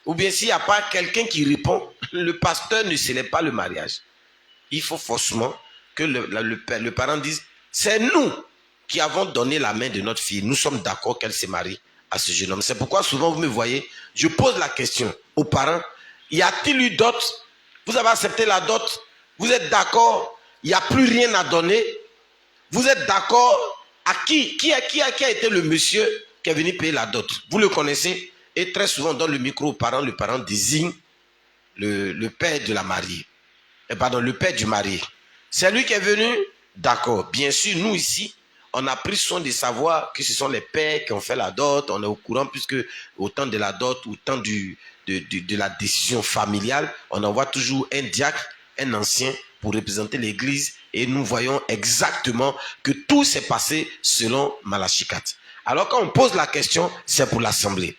Ou bien s'il n'y a pas quelqu'un qui répond, le pasteur ne célèbre pas le mariage. Il faut forcément que le parent dise, c'est nous qui avons donné la main de notre fille, nous sommes d'accord qu'elle se marie à ce jeune homme. C'est pourquoi souvent vous me voyez, je pose la question aux parents, y a-t-il eu dot? Vous avez accepté la dot? Vous êtes d'accord? Il n'y a plus rien à donner? Vous êtes d'accord? À qui a été le monsieur qui est venu payer la dot? Vous le connaissez? Et très souvent, on donne le micro au parent, le parent désigne le père de la mariée. Le père du marié. C'est lui qui est venu? D'accord. Bien sûr, nous ici, on a pris soin de savoir que ce sont les pères qui ont fait la dot. On est au courant puisque au temps de la dot, au temps de la décision familiale, on envoie toujours un diacre, un ancien pour représenter l'église et nous voyons exactement que tout s'est passé selon Malachie 4. Alors quand on pose la question, c'est pour l'assemblée.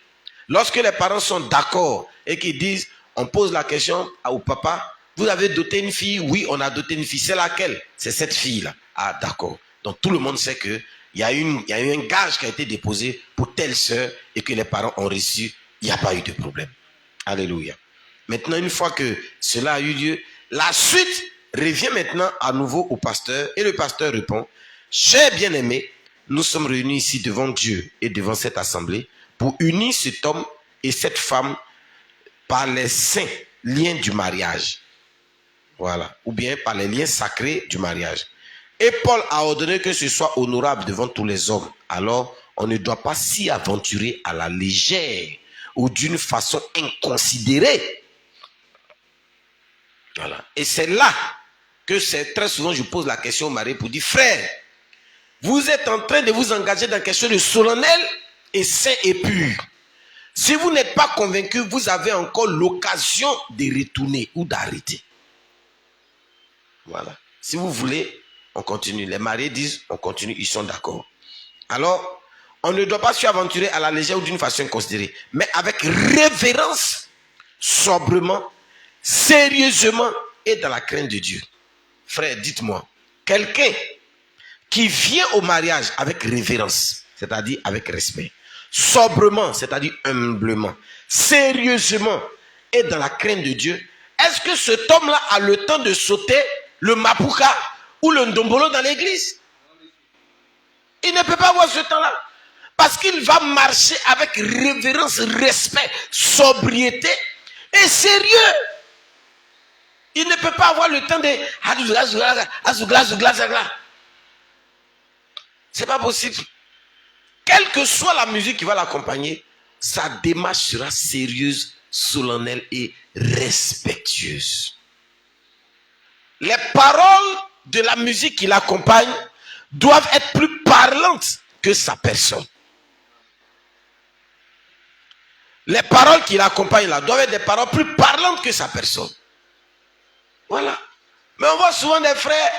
Lorsque les parents sont d'accord et qu'ils disent, on pose la question au papa, vous avez doté une fille? Oui, on a doté une fille. C'est laquelle? C'est cette fille-là. Ah, d'accord. Donc tout le monde sait qu'il y a eu un gage qui a été déposé pour telle sœur et que les parents ont reçu. Il n'y a pas eu de problème. Alléluia. Maintenant, une fois que cela a eu lieu, la suite revient maintenant à nouveau au pasteur et le pasteur répond, chers bien-aimés, nous sommes réunis ici devant Dieu et devant cette assemblée pour unir cet homme et cette femme par les saints liens du mariage. Voilà. Ou bien par les liens sacrés du mariage. Et Paul a ordonné que ce soit honorable devant tous les hommes. Alors, on ne doit pas s'y aventurer à la légère ou d'une façon inconsidérée. Voilà. Et c'est là que très souvent je pose la question au mari pour dire, frère, vous êtes en train de vous engager dans quelque chose de solennel et saint et pur. Si vous n'êtes pas convaincu, vous avez encore l'occasion de retourner ou d'arrêter. Voilà. Si vous voulez, on continue. Les mariés disent, on continue, ils sont d'accord. Alors, on ne doit pas s'aventurer à la légère ou d'une façon inconsidérée, mais avec révérence, sobrement, sérieusement et dans la crainte de Dieu. Frère, dites-moi, quelqu'un qui vient au mariage avec révérence, c'est-à-dire avec respect, sobrement, c'est-à-dire humblement, sérieusement et dans la crainte de Dieu, est-ce que cet homme-là a le temps de sauter le mapuka ou le ndombolo dans l'église? Il ne peut pas avoir ce temps-là. Parce qu'il va marcher avec révérence, respect, sobriété et sérieux. Il ne peut pas avoir le temps de... C'est pas possible. Quelle que soit la musique qui va l'accompagner, sa démarche sera sérieuse, solennelle et respectueuse. Les paroles de la musique qui l'accompagne doivent être plus parlantes que sa personne. Les paroles qui l'accompagnent là doivent être des paroles plus parlantes que sa personne. Voilà. Mais on voit souvent des frères,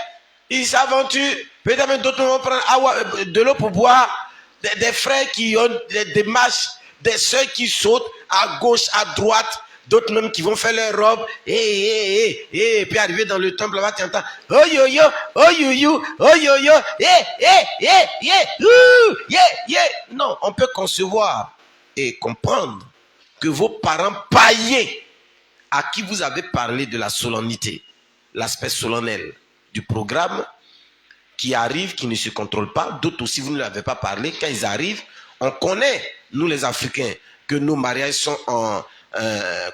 ils s'aventurent, peut-être même d'autres vont prendre de l'eau pour boire, des frères qui ont des démarches, des soeurs qui sautent à gauche, à droite, d'autres même qui vont faire leur robe, et puis arriver dans le temple là-bas, tu entends, oh yo yo, oh yo yo, oh yo yo, non, on peut concevoir et comprendre que vos parents païens à qui vous avez parlé de la solennité, l'aspect solennel du programme qui arrive, qui ne se contrôle pas, d'autres aussi vous ne l'avez pas parlé, quand ils arrivent, on connaît, nous les Africains, que nos mariages sont en,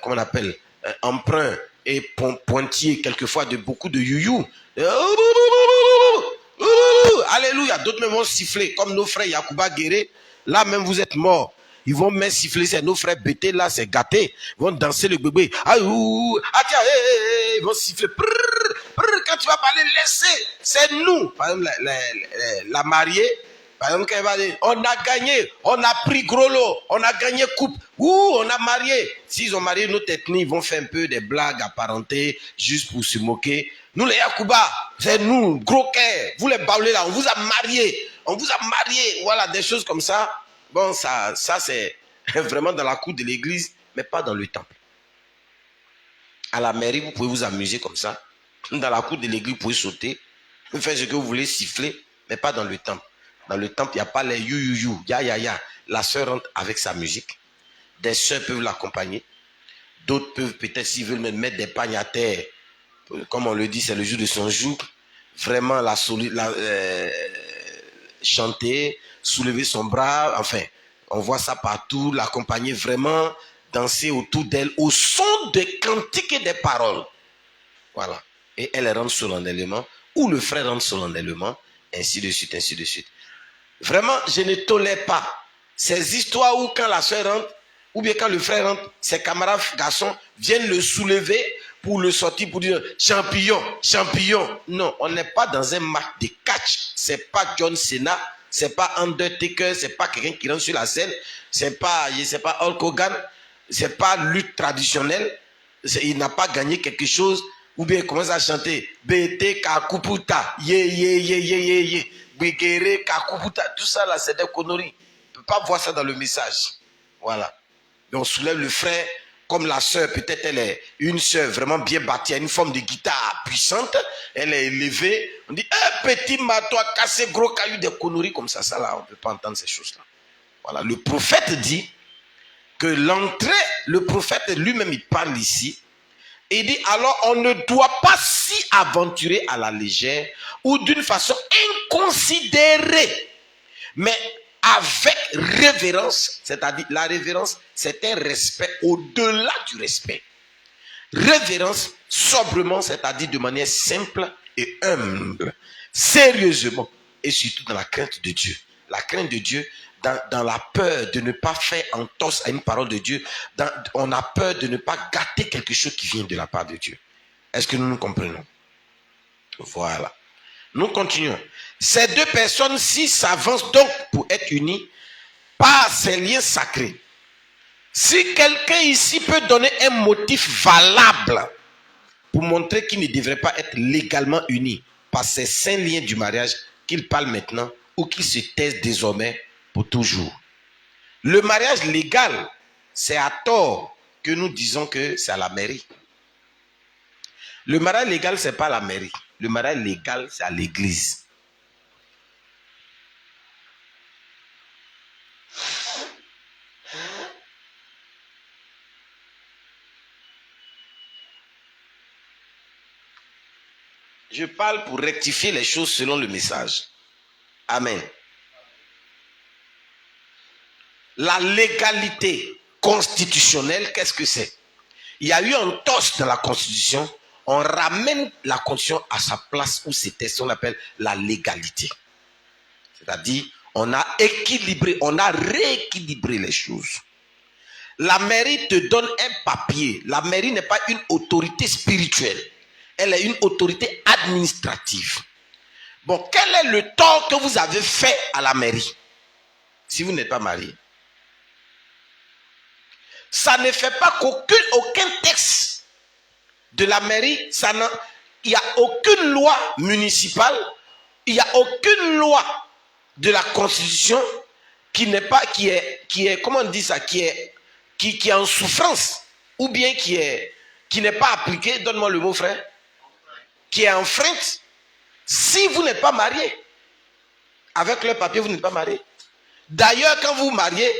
comment on appelle, emprunts et pointillés quelquefois de beaucoup de youyou. Alléluia, d'autres même vont siffler, comme nos frères Yacouba Guéré, là même vous êtes morts. Ils vont même siffler, c'est nos frères bêtés là, c'est gâté. Ils vont danser le bébé. Ah, tiens, ils vont siffler. Quand tu vas parler, laissez. C'est nous. Par exemple, la mariée, par exemple, quand elle va dire, on a gagné, on a pris gros lot, on a gagné coupe. On a marié. S'ils ont marié notre ethnie, ils vont faire un peu des blagues apparentées, juste pour se moquer. Nous, les Yacouba, c'est nous, gros cœur. Vous les baoulés là, on vous a marié. On vous a marié. Voilà, des choses comme ça. Bon, ça c'est vraiment dans la cour de l'église, mais pas dans le temple. À la mairie, vous pouvez vous amuser comme ça. Dans la cour de l'église, vous pouvez sauter, faire ce que vous voulez, siffler, mais pas dans le temple. Dans le temple, il n'y a pas les you. Ya. La sœur rentre avec sa musique. Des sœurs peuvent l'accompagner. D'autres peuvent peut-être, s'ils veulent même mettre des pagnes à terre, comme on le dit, c'est le jour de son jour. Vraiment, chanter, soulever son bras, enfin, on voit ça partout, l'accompagner vraiment, danser autour d'elle, au son des cantiques et des paroles. Voilà. Et elle rentre solennellement, ou le frère rentre solennellement, ainsi de suite, ainsi de suite. Vraiment, je ne tolère pas ces histoires où quand la soeur rentre, ou bien quand le frère rentre, ses camarades garçons viennent le soulever pour le sortir, pour dire champion. Non, on n'est pas dans un match de catch. C'est pas John Cena, c'est pas Undertaker, c'est pas quelqu'un qui rentre sur la scène, c'est pas Hulk Hogan, c'est pas lutte traditionnelle. Il n'a pas gagné quelque chose, ou bien il commence à chanter BT Kakuputa, ye, Bigere Kakuputa, tout ça là, c'est des conneries. On ne peut pas voir ça dans le message. Voilà. Donc on soulève le frère, comme la sœur, peut-être elle est une sœur vraiment bien bâtie, une forme de guitare puissante, elle est élevée, on dit, petit matou a cassé gros caillou, des conneries comme ça là, on ne peut pas entendre ces choses-là. Voilà, le prophète dit que l'entrée, le prophète lui-même il parle ici, et il dit, alors on ne doit pas s'y aventurer à la légère, ou d'une façon inconsidérée, mais avec révérence, c'est-à-dire la révérence, c'est un respect au-delà du respect. Révérence, sobrement, c'est-à-dire de manière simple et humble, sérieusement, et surtout dans la crainte de Dieu. La crainte de Dieu, dans la peur de ne pas faire entorse à une parole de Dieu, on a peur de ne pas gâter quelque chose qui vient de la part de Dieu. Est-ce que nous nous comprenons? Voilà. Nous continuons. Ces deux personnes-ci s'avancent donc pour être unies par ces liens sacrés. Si quelqu'un ici peut donner un motif valable pour montrer qu'il ne devrait pas être légalement uni par ces saints liens du mariage, qu'il parle maintenant ou qu'il se taise désormais pour toujours. Le mariage légal, c'est à tort que nous disons que c'est à la mairie. Le mariage légal, ce n'est pas à la mairie. Le mariage légal, c'est à l'église. Je parle pour rectifier les choses selon le message. Amen. La légalité constitutionnelle, qu'est-ce que c'est? Il y a eu un toss dans la Constitution. On ramène la Constitution à sa place où c'était ce qu'on appelle la légalité. C'est-à-dire, on a équilibré, on a rééquilibré les choses. La mairie te donne un papier. La mairie n'est pas une autorité spirituelle. Elle est une autorité administrative. Bon, quel est le tort que vous avez fait à la mairie si vous n'êtes pas marié? Ça ne fait pas qu'aucun texte de la mairie, il n'y a aucune loi municipale, il n'y a aucune loi de la Constitution qui n'est pas, qui est, comment on dit ça, qui est en souffrance, ou bien qui n'est pas appliquée, donne-moi le mot frère, qui est enfreinte, si vous n'êtes pas marié. Avec le papier, vous n'êtes pas marié. D'ailleurs, quand vous mariez,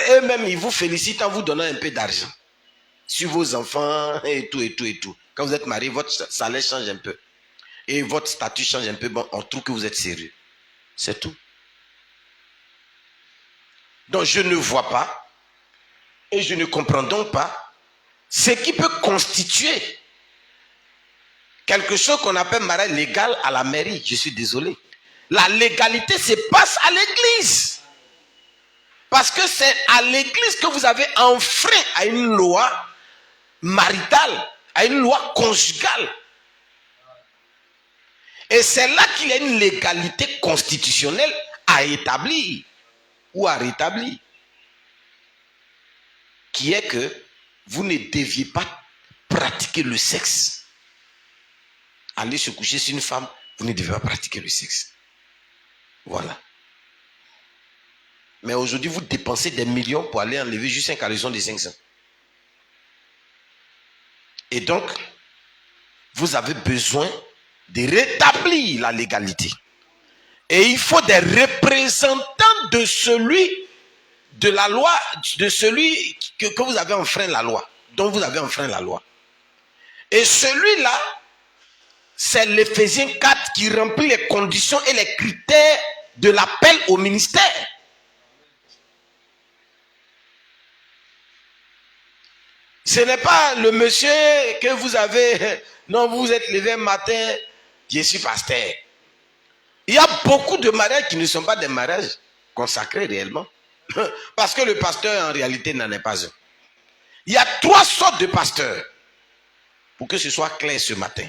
eux-mêmes, ils vous félicitent en vous donnant un peu d'argent sur vos enfants et tout, et tout, et tout. Quand vous êtes marié, votre salaire change un peu. Et votre statut change un peu. Bon, on trouve que vous êtes sérieux. C'est tout. Donc, je ne vois pas et je ne comprends donc pas ce qui peut constituer quelque chose qu'on appelle mariage légal à la mairie. Je suis désolé. La légalité se passe à l'église. Parce que c'est à l'église que vous avez enfreint à une loi maritale, à une loi conjugale. Et c'est là qu'il y a une légalité constitutionnelle à établir ou à rétablir. Qui est que vous ne deviez pas pratiquer le sexe. Aller se coucher sur une femme, vous ne devez pas pratiquer le sexe. Voilà. Mais aujourd'hui, vous dépensez des millions pour aller enlever juste un caleçon de 500. Et donc, vous avez besoin de rétablir la légalité. Et il faut des représentants de celui de la loi, de celui que vous avez enfreint la loi, dont vous avez enfreint la loi. Et celui-là, c'est l'Éphésiens 4 qui remplit les conditions et les critères de l'appel au ministère. Ce n'est pas le monsieur que vous avez, non, vous vous êtes levé un matin, je suis pasteur. Il y a beaucoup de mariages qui ne sont pas des mariages consacrés réellement. Parce que le pasteur en réalité n'en est pas un. Il y a 3 sortes de pasteurs. Pour que ce soit clair ce matin.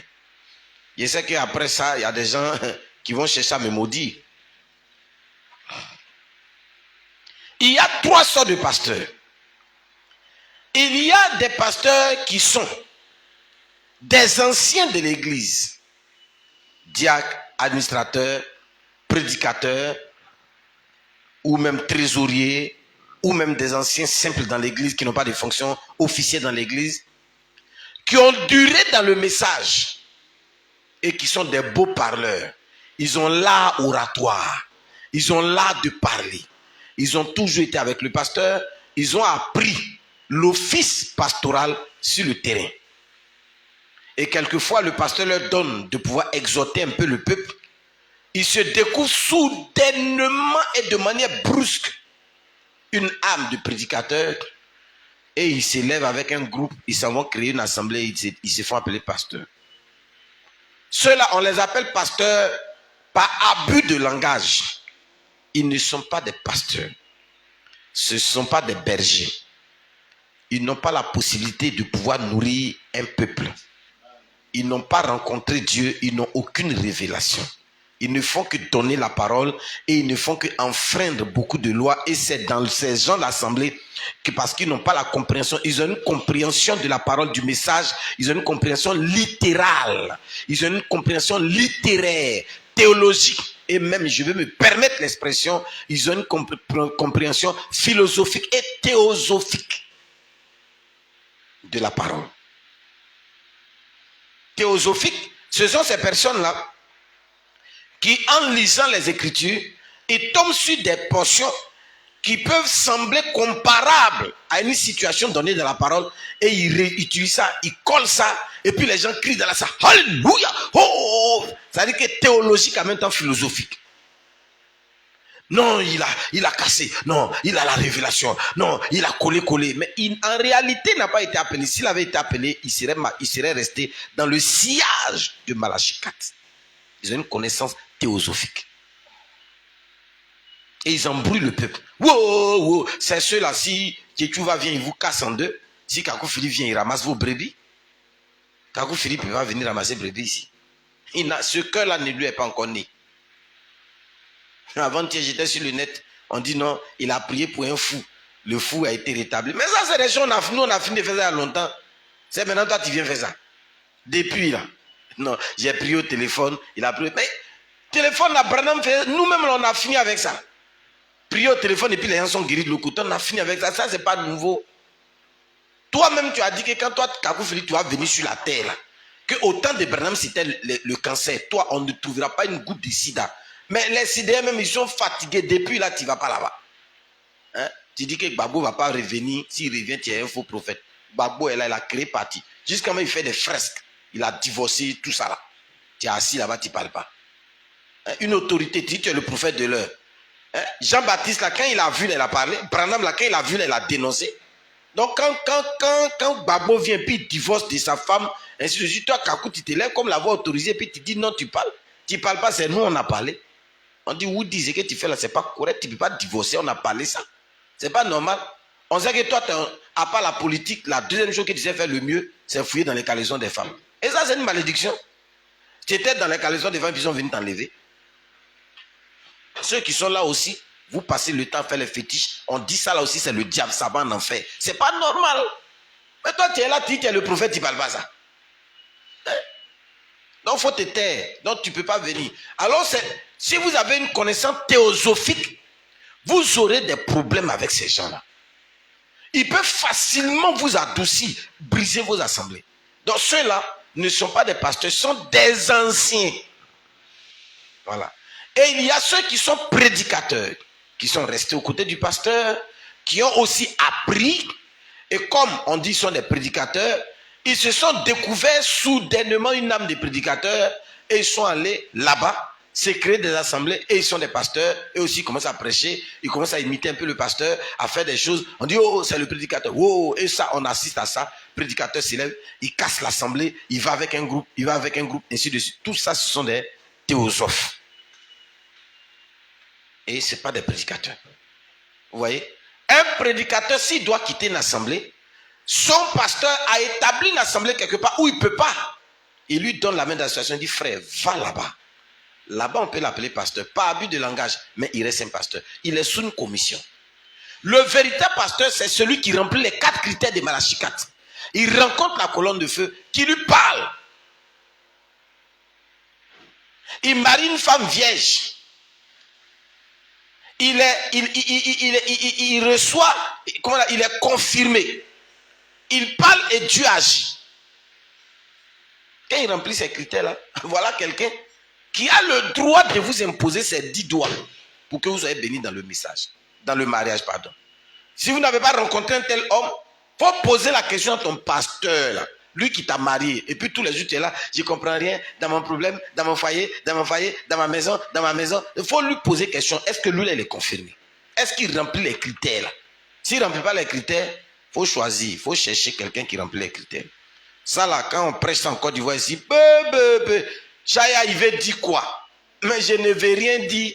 Je sais qu'après ça, il y a des gens qui vont chercher à me maudire. Il y a 3 sortes de pasteurs. Il y a des pasteurs qui sont des anciens de l'église. Diacres, administrateurs, prédicateurs, ou même trésoriers, ou même des anciens simples dans l'église qui n'ont pas de fonction officielle dans l'église, qui ont duré dans le message et qui sont des beaux parleurs. Ils ont l'art oratoire, ils ont l'art de parler. Ils ont toujours été avec le pasteur, ils ont appris l'office pastoral sur le terrain. Et quelquefois, le pasteur leur donne de pouvoir exhorter un peu le peuple. Ils se découvrent soudainement et de manière brusque une âme de prédicateur et ils s'élèvent avec un groupe, ils s'en vont créer une assemblée, ils se font appeler pasteurs. Ceux-là, on les appelle pasteurs par abus de langage. Ils ne sont pas des pasteurs. Ce ne sont pas des bergers. Ils n'ont pas la possibilité de pouvoir nourrir un peuple. ils n'ont pas rencontré Dieu, ils n'ont aucune révélation. Ils ne font que donner la parole et ils ne font que enfreindre beaucoup de lois. Et c'est dans ces gens d'assemblée que parce qu'ils n'ont pas la compréhension, ils ont une compréhension de la parole, du message, ils ont une compréhension littérale, ils ont une compréhension littéraire, théologique. Et même, je vais me permettre l'expression, ils ont une compréhension philosophique et théosophique de la parole. Théosophique, ce sont ces personnes-là qui, en lisant les Écritures, ils tombent sur des portions qui peuvent sembler comparables à une situation donnée dans la parole et ils réutilisent ça, ils collent ça et puis les gens crient dans la salle, Alléluia, oh, ça veut dire que théologique en même temps philosophique. Non, il a cassé, non, il a la révélation, non, il a collé, mais en réalité n'a pas été appelé. S'il avait été appelé, il serait resté dans le sillage de Malachie 4. Ils ont une connaissance théosophique. Et ils embrouillent le peuple. Wow, c'est ceux-là, si Tchétchouva vient, il vous casse en deux. Si Kakou Philippe vient, il ramasse vos brebis. Kakou Philippe va venir ramasser brebis ici. Ce cœur-là ne lui est pas encore né. Avant-hier, j'étais sur le net, on dit non, il a prié pour un fou. Le fou a été rétabli. Mais ça, c'est des choses, nous, on a fini de faire ça il y a longtemps. C'est maintenant, toi, tu viens faire ça. Depuis, là. Non, j'ai prié au téléphone, il a prié. Mais, téléphone, là, Branham fait, nous-mêmes, on a fini avec ça. Prier au téléphone et puis les gens sont guéris de l'autre. On a fini avec ça. Ça, c'est pas nouveau. Toi-même, tu as dit que quand toi, Kakou Philippe, tu vas venir sur la terre, là, que autant de Branham, c'était le cancer. Toi, on ne trouvera pas une goutte de sida. Mais les sidéens même, ils sont fatigués. Depuis là, tu ne vas pas là-bas. Hein? Tu dis que Gbagbo ne va pas revenir. S'il revient, tu es un faux prophète. Gbagbo est là, il a créé parti. Jusqu'à même, il fait des fresques. Il a divorcé, tout ça là. Tu es assis là-bas, tu ne parles pas. Hein? Une autorité, tu dis tu es le prophète de l'heure. Hein? Jean-Baptiste, là, quand il a vu, il a parlé. Branham, là, quand il a vu, il a dénoncé. Donc, quand Gbagbo vient, puis il divorce de sa femme, ainsi de suite, toi, Kakou, tu te lèves comme la voix autorisée, puis tu dis non, tu parles. Tu ne parles pas, c'est nous, on a parlé. On dit, vous disiez que tu fais là, c'est pas correct, tu ne peux pas divorcer, on a parlé ça. C'est pas normal. On sait que toi, à part la politique, la deuxième chose que tu sais faire le mieux, c'est fouiller dans les caleçons des femmes. Et ça, c'est une malédiction. Tu étais dans les caleçons des femmes, puis ils sont venus t'enlever. Ceux qui sont là aussi, vous passez le temps à faire les fétiches. On dit ça là aussi, c'est le diable, ça va en enfer. C'est pas normal. Mais toi, tu es là, tu dis que tu es le prophète, tu ne parles pas ça. Hein? Donc, il faut te taire. Donc, tu ne peux pas venir. Alors, si vous avez une connaissance théosophique, vous aurez des problèmes avec ces gens-là. Ils peuvent facilement vous adoucir, briser vos assemblées. Donc, ceux-là ne sont pas des pasteurs, ce sont des anciens. Voilà. Et il y a ceux qui sont prédicateurs, qui sont restés aux côtés du pasteur, qui ont aussi appris. Et comme on dit, ils sont des prédicateurs, ils se sont découverts soudainement une âme de prédicateurs et ils sont allés là-bas, se créer des assemblées et ils sont des pasteurs. Et aussi ils commencent à prêcher, ils commencent à imiter un peu le pasteur, à faire des choses. On dit, oh, c'est le prédicateur. Oh, et ça, on assiste à ça. Le prédicateur s'élève, il casse l'assemblée, il va avec un groupe, ainsi de suite. Tout ça, ce sont des théosophes. Et ce n'est pas des prédicateurs. Vous voyez? Un prédicateur, s'il doit quitter une assemblée, son pasteur a établi une assemblée quelque part où il ne peut pas. Il lui donne la main dans la situation, il dit, frère, va là-bas. Là-bas, on peut l'appeler pasteur. Pas abus de langage, mais il reste un pasteur. Il est sous une commission. Le véritable pasteur, c'est celui qui remplit les 4 critères de Malachie 4. Il rencontre la colonne de feu qui lui parle. Il marie une femme vierge. Il reçoit, il est confirmé. Il parle et Dieu agit. Quand il remplit ces critères-là, voilà quelqu'un qui a le droit de vous imposer ses 10 doigts pour que vous soyez bénis dans le message, dans le mariage, pardon. Si vous n'avez pas rencontré un tel homme, il faut poser la question à ton pasteur, là, lui qui t'a marié. Et puis tous les jours, tu es là, je ne comprends rien dans mon problème, dans mon foyer, dans ma maison. Il faut lui poser question. Est-ce que lui, il est confirmé? Est-ce qu'il remplit les critères là? S'il ne remplit pas les critères, il faut choisir, il faut chercher quelqu'un qui remplit les critères. Ça là, quand on prêche ça en Côte d'Ivoire ici, Chaya, il veut dire quoi? Mais je ne vais rien dire.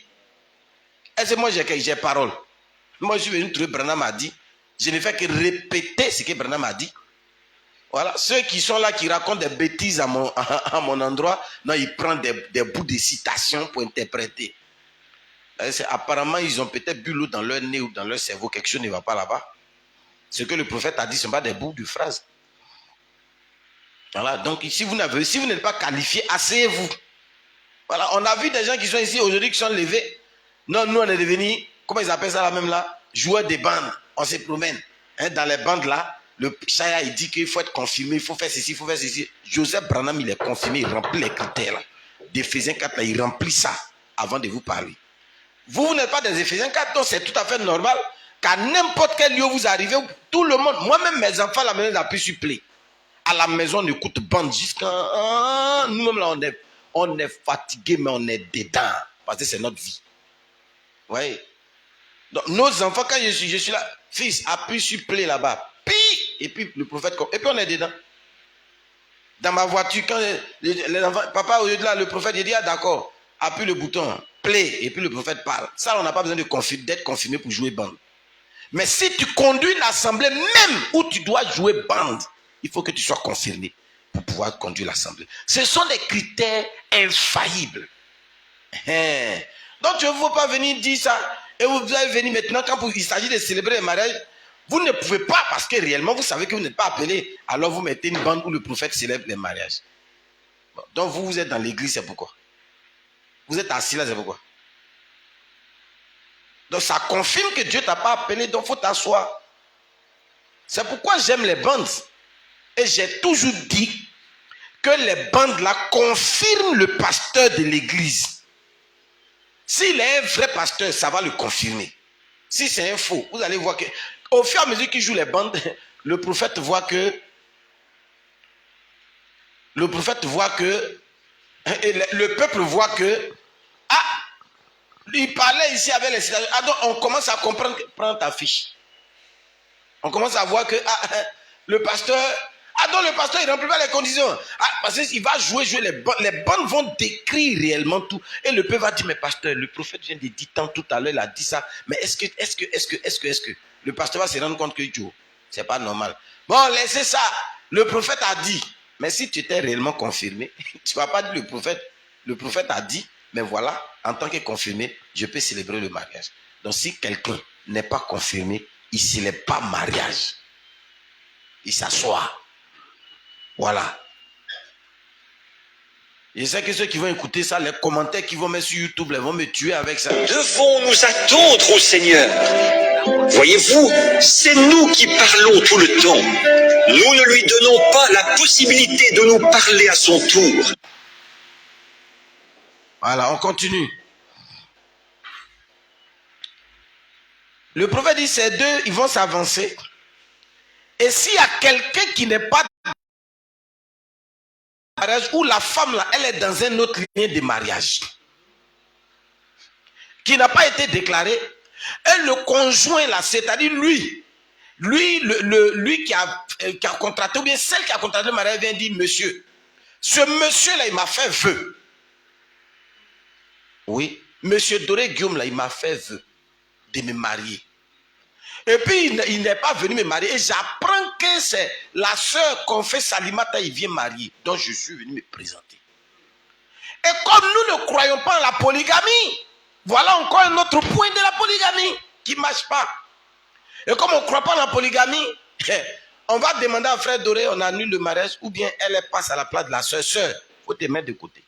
Est-ce que moi j'ai parole? Moi je suis venu trouver Branham a dit. Je ne fais que répéter ce que Branham a dit. Voilà, ceux qui sont là, qui racontent des bêtises à mon endroit, non, ils prennent des bouts de citations pour interpréter. Apparemment, ils ont peut-être bu l'eau dans leur nez ou dans leur cerveau, quelque chose ne va pas là-bas. Ce que le prophète a dit, ce ne sont pas des bouts de phrases. Voilà, donc si vous n'êtes pas qualifié, asseyez-vous. Voilà, on a vu des gens qui sont ici aujourd'hui, qui sont levés. Non, nous, on est devenus, comment ils appellent ça là même là, joueurs des bandes. On se promène. Hein, dans les bandes là, le Chaya, il dit qu'il faut être confirmé, il faut faire ceci, il faut faire ceci. Joseph Branham, il est confirmé, il remplit les critères là. D'Éphésiens 4, là, il remplit ça avant de vous parler. Vous n'êtes pas des Éphésiens 4, donc c'est tout à fait normal qu'à n'importe quel lieu où vous arrivez, tout le monde, moi-même mes enfants, la maison n'a plus supplé. À la maison, on écoute bande jusqu'à... nous-mêmes là, on est fatigué, mais on est dedans. Parce que c'est notre vie. Vous voyez? Donc, nos enfants, quand je suis là, fils, appuie sur play là-bas. Et puis le prophète, et puis on est dedans. Dans ma voiture, quand les enfants, papa, au lieu de là, le prophète, il dit, ah d'accord, appuie le bouton, play, et puis le prophète parle. Ça, on n'a pas besoin d'être confirmé pour jouer bande. Mais si tu conduis l'assemblée, même où tu dois jouer bande, il faut que tu sois confirmé pour pouvoir conduire l'assemblée. Ce sont des critères infaillibles. Donc, je ne veux pas venir dire ça. Et vous allez venir maintenant, quand il s'agit de célébrer le mariage, vous ne pouvez pas, parce que réellement, vous savez que vous n'êtes pas appelé. Alors, vous mettez une bande où le prophète célèbre les mariages. Bon, donc, vous êtes dans l'église, c'est pourquoi. Vous êtes assis là, c'est pourquoi. Donc, ça confirme que Dieu ne t'a pas appelé, donc il faut t'asseoir. C'est pourquoi j'aime les bandes. Et j'ai toujours dit que les bandes là confirment le pasteur de l'église. S'il est un vrai pasteur, ça va le confirmer. Si c'est un faux, vous allez voir que au fur et à mesure qu'il joue les bandes, le prophète voit que le peuple voit que il parlait ici avec les citoyens. Donc on commence à comprendre. Prends ta fiche. On commence à voir que le pasteur. Donc le pasteur, il ne remplit pas les conditions. Parce qu'il va jouer les bandes. Les bandes vont décrire réellement tout. Et le peuple va dire, mais pasteur, le prophète vient de dire tant tout à l'heure, il a dit ça. Mais est-ce que le pasteur va se rendre compte que Dieu, c'est pas normal. Bon, laissez ça. Le prophète a dit. Mais si tu étais réellement confirmé, tu ne vas pas dire le prophète a dit, mais voilà, en tant que confirmé, je peux célébrer le mariage. Donc si quelqu'un n'est pas confirmé, il ne célèbre pas mariage. Il s'assoit. Voilà. Je sais que ceux qui vont écouter ça, les commentaires qu'ils vont mettre sur YouTube, ils vont me tuer avec ça. Devons-nous attendre au Seigneur? Voyez-vous, c'est nous qui parlons tout le temps. Nous ne lui donnons pas la possibilité de nous parler à son tour. Voilà, on continue. Le prophète dit, ces deux, ils vont s'avancer. Et s'il y a quelqu'un qui n'est pas mariage, où la femme là, elle est dans un autre lien de mariage qui n'a pas été déclaré, et le conjoint là, c'est-à-dire lui qui a contracté, ou bien celle qui a contracté le mariage vient dire, monsieur, ce monsieur là, il m'a fait vœu. Oui, monsieur Doré Guillaume là, il m'a fait vœu de me marier. Et puis il n'est pas venu me marier. Et j'apprends que c'est la sœur qu'on fait Salimata, il vient marier. Donc je suis venu me présenter. Et comme nous ne croyons pas en la polygamie, voilà encore un autre point de la polygamie qui ne marche pas. Et comme on ne croit pas en la polygamie, on va demander à frère Doré, on annule le mariage, ou bien elle passe à la place de la sœur. Sœur, il faut te mettre de côté.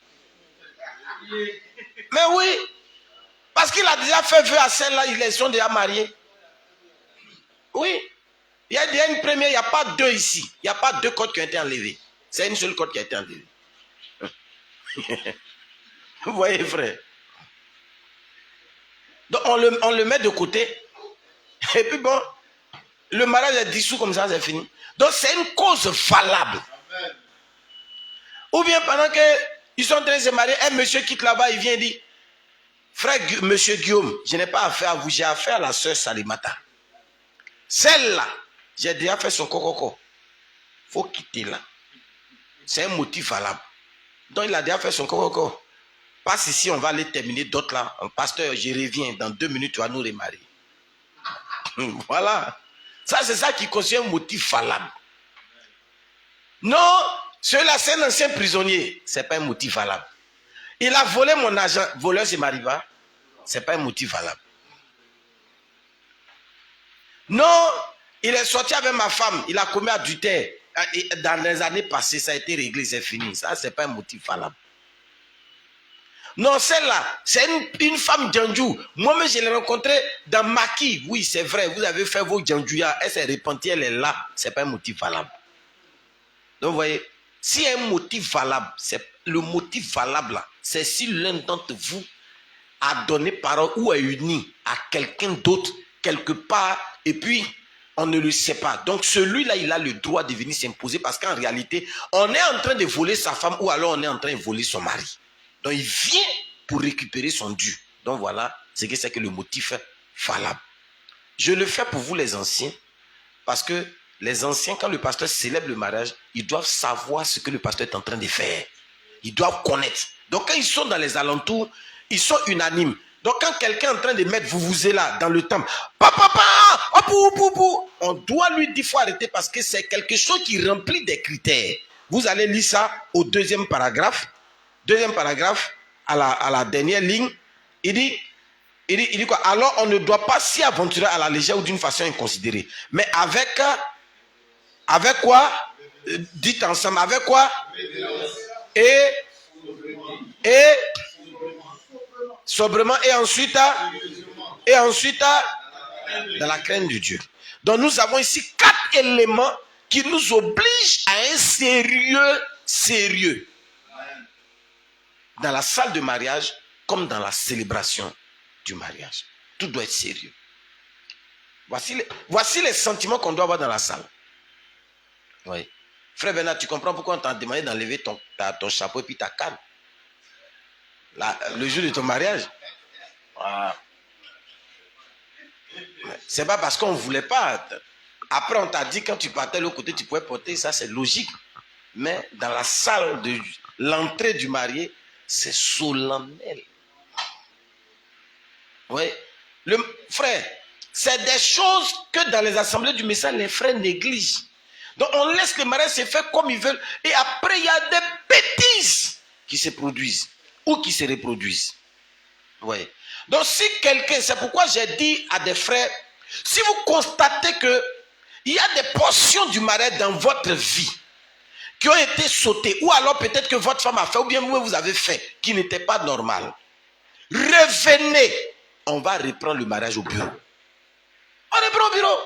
Mais oui, parce qu'il a déjà fait vœu à celle-là, ils sont déjà mariés. Oui, il y a une première, il n'y a pas deux ici. Il n'y a pas deux côtes qui ont été enlevées. C'est une seule côte qui a été enlevée. Vous voyez, frère. Donc on le met de côté. Et puis bon, le mariage est dissous comme ça, c'est fini. Donc c'est une cause valable. Amen. Ou bien pendant qu'ils sont en train de se marier, un monsieur quitte là-bas, il vient dire, frère monsieur Guillaume, je n'ai pas affaire à vous, j'ai affaire à la sœur Salimata. Celle-là, j'ai déjà fait son coco. Il faut quitter là. C'est un motif valable. Donc il a déjà fait son coco. Passe ici, on va aller terminer d'autres là. Pasteur, je reviens. Dans 2 minutes, tu vas nous remarier. Voilà. Ça, c'est ça qui constitue un motif valable. Non, celui-là, c'est un ancien prisonnier. Ce n'est pas un motif valable. Il a volé mon argent. Voleur, c'est Mariba. Ce n'est pas un motif valable. Non, il est sorti avec ma femme. Il a commis adultère. Dans les années passées, ça a été réglé, c'est fini. Ça, ce n'est pas un motif valable. Non, celle-là, c'est une femme djandjou. Moi-même, je l'ai rencontrée dans Maki. Oui, c'est vrai, vous avez fait vos djandjouya. Elle s'est repentie, elle est là. Ce n'est pas un motif valable. Donc, vous voyez, s'il y a un motif valable, le motif valable, là, c'est si l'un d'entre vous a donné parole ou a uni à quelqu'un d'autre, quelque part, et puis on ne le sait pas. Donc, celui-là, il a le droit de venir s'imposer parce qu'en réalité, on est en train de voler sa femme ou alors on est en train de voler son mari. Donc, il vient pour récupérer son dû. Donc, voilà ce que c'est que le motif valable. Je le fais pour vous, les anciens, parce que les anciens, quand le pasteur célèbre le mariage, ils doivent savoir ce que le pasteur est en train de faire. Ils doivent connaître. Donc, quand ils sont dans les alentours, ils sont unanimes. Donc, quand quelqu'un est en train de mettre là dans le temple, on doit lui dire qu'il faut arrêter parce que c'est quelque chose qui remplit des critères. Vous allez lire ça au deuxième paragraphe. Deuxième paragraphe, à la dernière ligne, il dit quoi? Alors, on ne doit pas s'y aventurer à la légère ou d'une façon inconsidérée. Mais avec quoi? Dites ensemble, avec quoi? Et sobrement, et ensuite dans la crainte de Dieu. Donc nous avons ici 4 éléments qui nous obligent à un sérieux dans la salle de mariage comme dans la célébration du mariage. Tout doit être sérieux. Voici les sentiments qu'on doit avoir dans la salle. Oui. Frère Bernard, tu comprends pourquoi on t'a demandé d'enlever ton chapeau et puis ta canne le jour de ton mariage? Voilà. C'est pas parce qu'on ne voulait pas. Après, on t'a dit quand tu partais de l'autre côté, tu pouvais porter, ça c'est logique. Mais dans la salle de l'entrée du marié, c'est solennel. Oui. Frère, c'est des choses que dans les assemblées du message, les frères négligent. Donc on laisse le mariage se faire comme ils veulent. Et après, il y a des bêtises qui se produisent ou qui se reproduisent. Oui. Donc si quelqu'un, c'est pourquoi j'ai dit à des frères, si vous constatez que il y a des portions du mariage dans votre vie qui ont été sautées, ou alors peut-être que votre femme a fait, ou bien vous avez fait, qui n'était pas normal, revenez, on va reprendre le mariage au bureau. On reprend au bureau.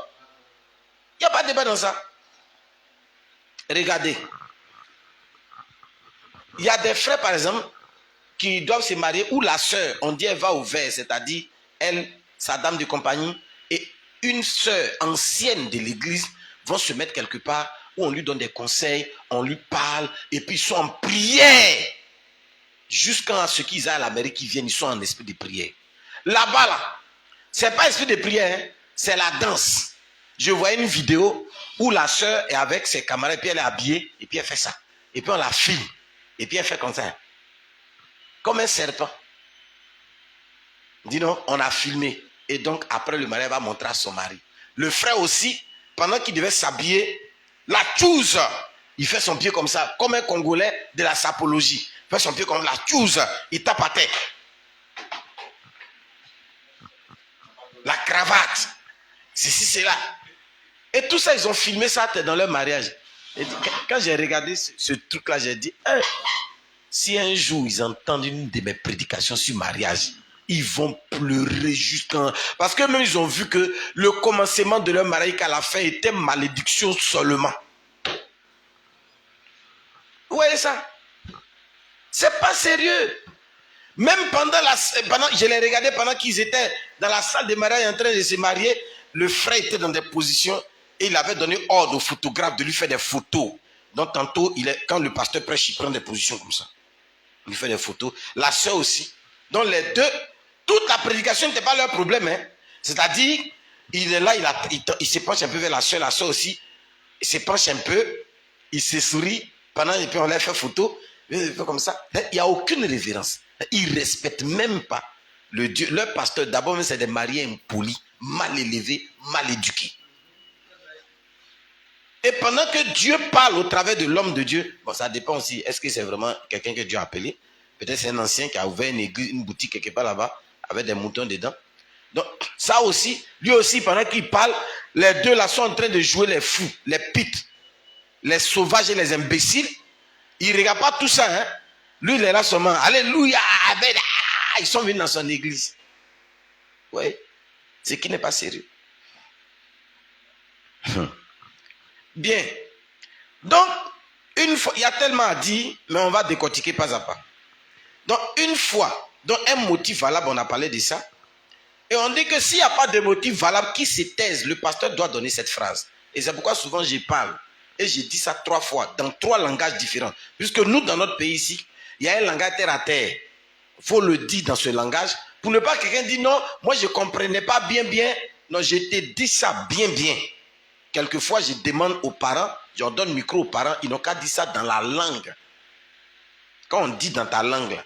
Il n'y a pas de débat dans ça. Regardez. Il y a des frères, par exemple, qui doivent se marier, où la sœur, on dit elle va au vert, c'est-à-dire elle, sa dame de compagnie, et une sœur ancienne de l'église vont se mettre quelque part où on lui donne des conseils, on lui parle, et puis ils sont en prière. Jusqu'à ce qu'ils aient à l'Amérique, qui viennent, ils sont en esprit de prière. Là-bas, là, c'est pas esprit de prière, hein, c'est la danse. Je voyais une vidéo où la sœur est avec ses camarades, et puis elle est habillée, et puis elle fait ça. Et puis on la filme, et puis elle fait comme ça. Comme un serpent. Dis non, on a filmé. Et donc, après, le mari va montrer à son mari. Le frère aussi, pendant qu'il devait s'habiller, la tchouse, il fait son pied comme ça, comme un Congolais de la sapologie. Il fait son pied comme la tchouse, il tape à terre. La cravate, ceci, c'est là. Et tout ça, ils ont filmé ça dans leur mariage. Et quand j'ai regardé ce truc-là, j'ai dit, si un jour ils entendent une de mes prédications sur mariage, ils vont pleurer jusqu'en... Parce que même ils ont vu que le commencement de leur mariage qu'à la fin était malédiction seulement. Vous voyez ça? C'est pas sérieux. Même je les regardais pendant qu'ils étaient dans la salle de mariage en train de se marier, le frère était dans des positions et il avait donné ordre au photographe de lui faire des photos. Donc tantôt, quand le pasteur prêche, il prend des positions comme ça. Il fait des photos. La sœur aussi. Donc les deux, toute la prédication n'était pas leur problème. Hein. C'est-à-dire, il est là, il se penche un peu vers la sœur aussi. Il se penche un peu, il se sourit, et puis on leur fait photo. Il fait comme ça. Il n'y a aucune révérence. Ils ne respectent même pas le Dieu. Leur pasteur, d'abord, c'est des mariés impolis, mal élevés, mal éduqués. Et pendant que Dieu parle au travers de l'homme de Dieu, bon, ça dépend aussi, est-ce que c'est vraiment quelqu'un que Dieu a appelé? Peut-être c'est un ancien qui a ouvert une église, une boutique quelque part là-bas, avec des moutons dedans. Donc, ça aussi, lui aussi, pendant qu'il parle, les deux là sont en train de jouer les fous, les pites, les sauvages et les imbéciles. Il ne regarde pas tout ça, hein. Lui, il est là seulement. Alléluia, amen. Ils sont venus dans son église. Oui, ce qui n'est pas sérieux. Bien. Donc, une fois, il y a tellement à dire, mais on va décortiquer pas à pas. Donc, une fois, donc un motif valable, on a parlé de ça. Et on dit que s'il n'y a pas de motif valable qui se taise, le pasteur doit donner cette phrase. Et c'est pourquoi souvent je parle. Et je dis ça 3 fois, dans 3 langages différents. Puisque nous, dans notre pays ici, il y a un langage terre à terre. Il faut le dire dans ce langage. Pour ne pas que quelqu'un dise non, moi je ne comprenais pas bien. Non, je te dis ça bien. Quelquefois, je demande aux parents, je leur donne le micro aux parents, ils n'ont qu'à dire ça dans la langue. Quand on dit dans ta langue, là,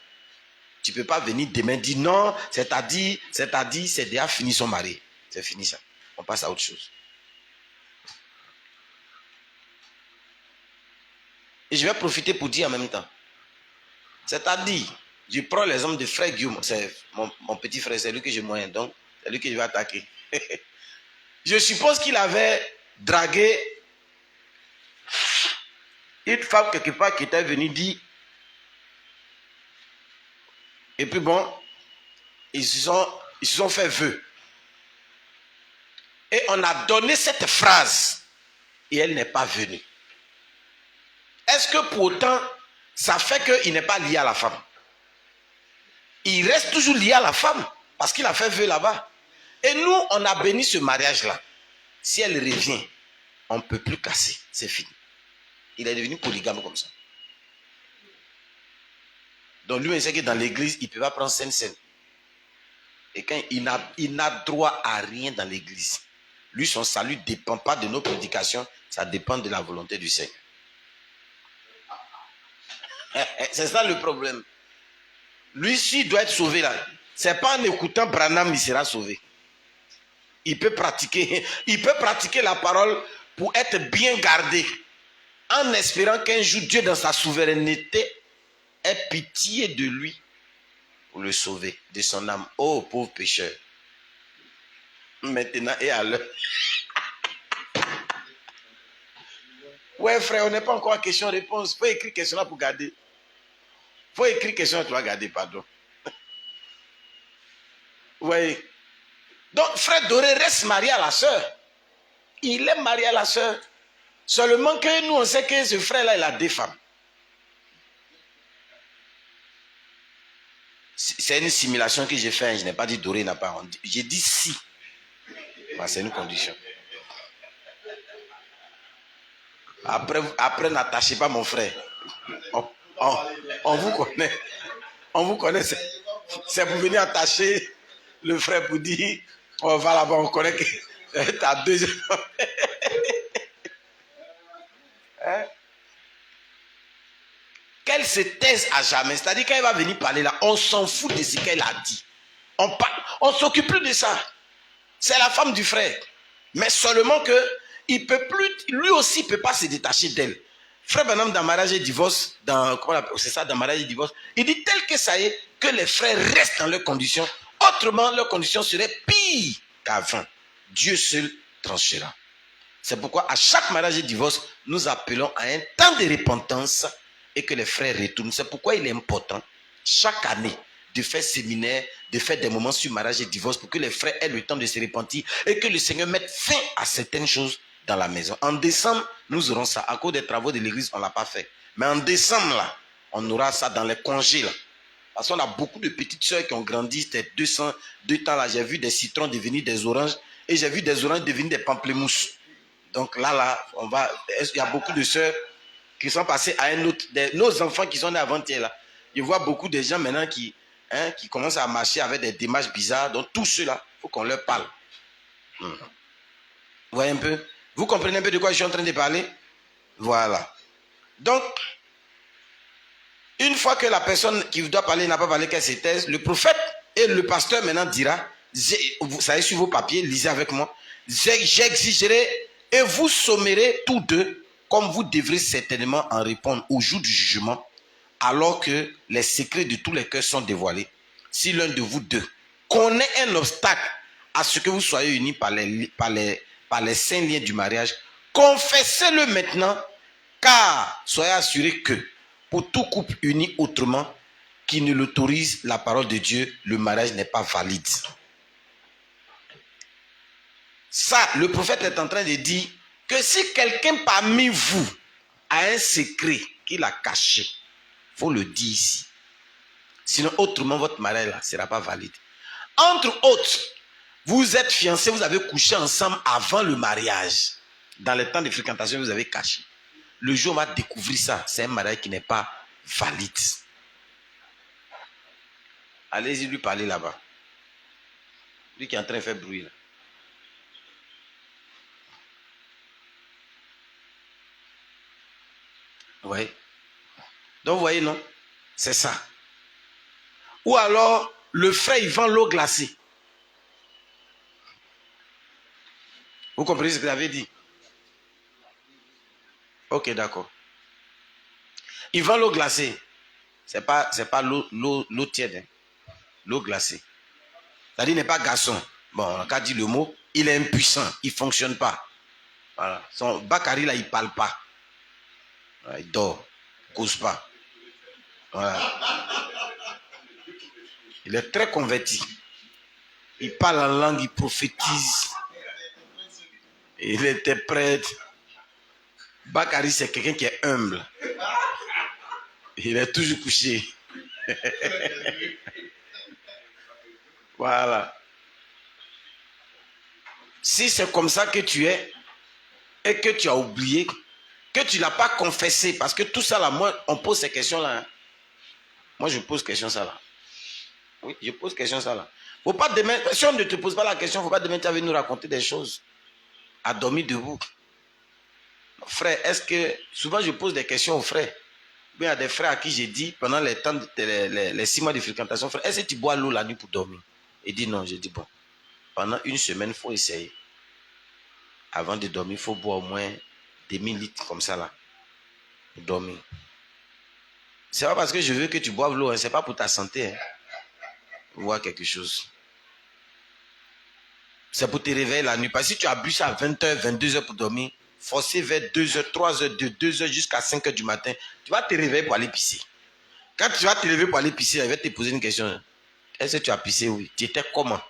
tu ne peux pas venir demain dire non, c'est-à-dire, c'est déjà fini son mari. C'est fini ça. On passe à autre chose. Et je vais profiter pour dire en même temps. C'est-à-dire, je prends l'exemple de frère Guillaume, c'est mon petit frère, c'est lui que j'ai moyen, donc c'est lui que je vais attaquer. Je suppose qu'il avait dragué une femme quelque part qui était venue dire. Et puis bon, ils se sont fait vœu. Et on a donné cette phrase. Et elle n'est pas venue. Est-ce que pour autant, ça fait qu'il n'est pas lié à la femme? Il reste toujours lié à la femme. Parce qu'il a fait vœu là-bas. Et nous, on a béni ce mariage-là. Si elle revient, on ne peut plus casser. C'est fini. Il est devenu polygame comme ça. Donc lui, il sait que dans l'église, il ne peut pas prendre scène. Et quand il n'a droit à rien dans l'église. Lui, son salut ne dépend pas de nos prédications. Ça dépend de la volonté du Seigneur. C'est ça le problème. Lui, s'il doit être sauvé là, ce n'est pas en écoutant Branham qu'il sera sauvé. Il peut pratiquer la parole pour être bien gardé, en espérant qu'un jour Dieu, dans sa souveraineté, ait pitié de lui pour le sauver de son âme. Oh, pauvre pécheur. Maintenant et à l'heure. Ouais, frère, on n'est pas encore à question-réponse. Il faut écrire question là pour garder. Il faut écrire question là, tu vas garder, pardon. Oui. Donc, frère Doré reste marié à la sœur. Il est marié à la sœur. Seulement que nous, on sait que ce frère-là, il a 2 femmes. C'est une simulation que j'ai faite. Je n'ai pas dit Doré n'a pas. J'ai dit si. C'est une condition. Après n'attachez pas mon frère. On vous connaît. On vous connaît. C'est pour venir attacher le frère pour dire on va là-bas, on connaît que tu as 2 hein? Qu'elle se taise à jamais. C'est-à-dire qu'elle va venir parler là, on s'en fout de ce qu'elle a dit. On ne s'occupe plus de ça. C'est la femme du frère. Mais seulement que il peut plus, lui aussi ne peut pas se détacher d'elle. Frère Branham, dans mariage et divorce, dans mariage et divorce, il dit tel que ça est, que les frères restent dans leurs conditions. Autrement, leurs conditions seraient pires qu'avant. Dieu seul tranchera. C'est pourquoi à chaque mariage et divorce, nous appelons à un temps de repentance et que les frères retournent. C'est pourquoi il est important, chaque année, de faire séminaire, de faire des moments sur mariage et divorce pour que les frères aient le temps de se repentir et que le Seigneur mette fin à certaines choses dans la maison. En décembre, nous aurons ça. À cause des travaux de l'église, on ne l'a pas fait. Mais en décembre, là, on aura ça dans les congés. Là. Parce qu'on a beaucoup de petites soeurs qui ont grandi. C'était 2 temps là. J'ai vu des citrons devenir des oranges et j'ai vu des oranges devenir des pamplemousses. Donc là, il y a beaucoup de soeurs qui sont passées à un autre. Nos enfants qui sont nés avant-hier là. Je vois beaucoup de gens maintenant qui commencent à marcher avec des démarches bizarres. Donc tout cela, il faut qu'on leur parle. Vous voyez un peu? Vous comprenez un peu de quoi je suis en train de parler? Voilà. Donc, une fois que la personne qui doit parler n'a pas parlé, qu'elle se taise, le prophète et le pasteur maintenant dira, vous savez sur vos papiers, lisez avec moi, j'exigerai Et vous sommerez tous deux, comme vous devrez certainement en répondre au jour du jugement, alors que les secrets de tous les cœurs sont dévoilés. Si l'un de vous deux connaît un obstacle à ce que vous soyez unis par les saints liens du mariage, confessez-le maintenant, car soyez assurés que pour tout couple uni autrement qui ne l'autorise la parole de Dieu, le mariage n'est pas valide. Ça, le prophète est en train de dire que si quelqu'un parmi vous a un secret qu'il a caché, il faut le dire ici. Sinon, autrement, votre mariage ne sera pas valide. Entre autres, vous êtes fiancés, vous avez couché ensemble avant le mariage. Dans le temps de fréquentation, vous avez caché. Le jour où on va découvrir ça, c'est un mariage qui n'est pas valide. Allez-y lui parler là-bas. Lui qui est en train de faire bruit là. Oui. Donc vous voyez, non? C'est ça. Ou alors, le frère, il vend l'eau glacée. Vous comprenez ce que j'avais dit? Ok, d'accord. Il vend l'eau glacée. C'est pas l'eau tiède. Hein. L'eau glacée. C'est-à-dire, il n'est pas garçon. Bon, on a dit le mot, il est impuissant. Il ne fonctionne pas. Voilà. Son Bakary, là, il ne parle pas. Voilà, il dort. Il ne cause pas. Voilà. Il est très converti. Il parle en langue, il prophétise. Il interprète. Bakary, c'est quelqu'un qui est humble. Il est toujours couché. Voilà. Si c'est comme ça que tu es et que tu as oublié, que tu ne l'as pas confessé, parce que tout ça là, moi, on pose ces questions-là. Hein. Moi, je pose question ça là. Oui, je pose question ça là. Faut pas demain, si on ne te pose pas la question, il ne faut pas demain tu vas nous raconter des choses. À dormir debout. Frère, est-ce que... Souvent, je pose des questions aux frères. Il y a des frères à qui j'ai dit, pendant les 6 mois de fréquentation, frère, est-ce que tu bois l'eau la nuit pour dormir? Il dit non. J'ai dit bon. Pendant une semaine, il faut essayer. Avant de dormir, il faut boire au moins 2000 litres comme ça là. Pour dormir. C'est pas parce que je veux que tu boives l'eau, hein, c'est pas pour ta santé. Hein. Pour voir quelque chose. C'est pour te réveiller la nuit. Parce que si tu as bu ça à 20h, 22h pour dormir, forcé vers 2h, 3h, de 2h jusqu'à 5h du matin, tu vas te réveiller pour aller pisser. Quand tu vas te réveiller pour aller pisser, il va te poser une question. Est-ce que tu as pissé? Oui. Tu étais comment?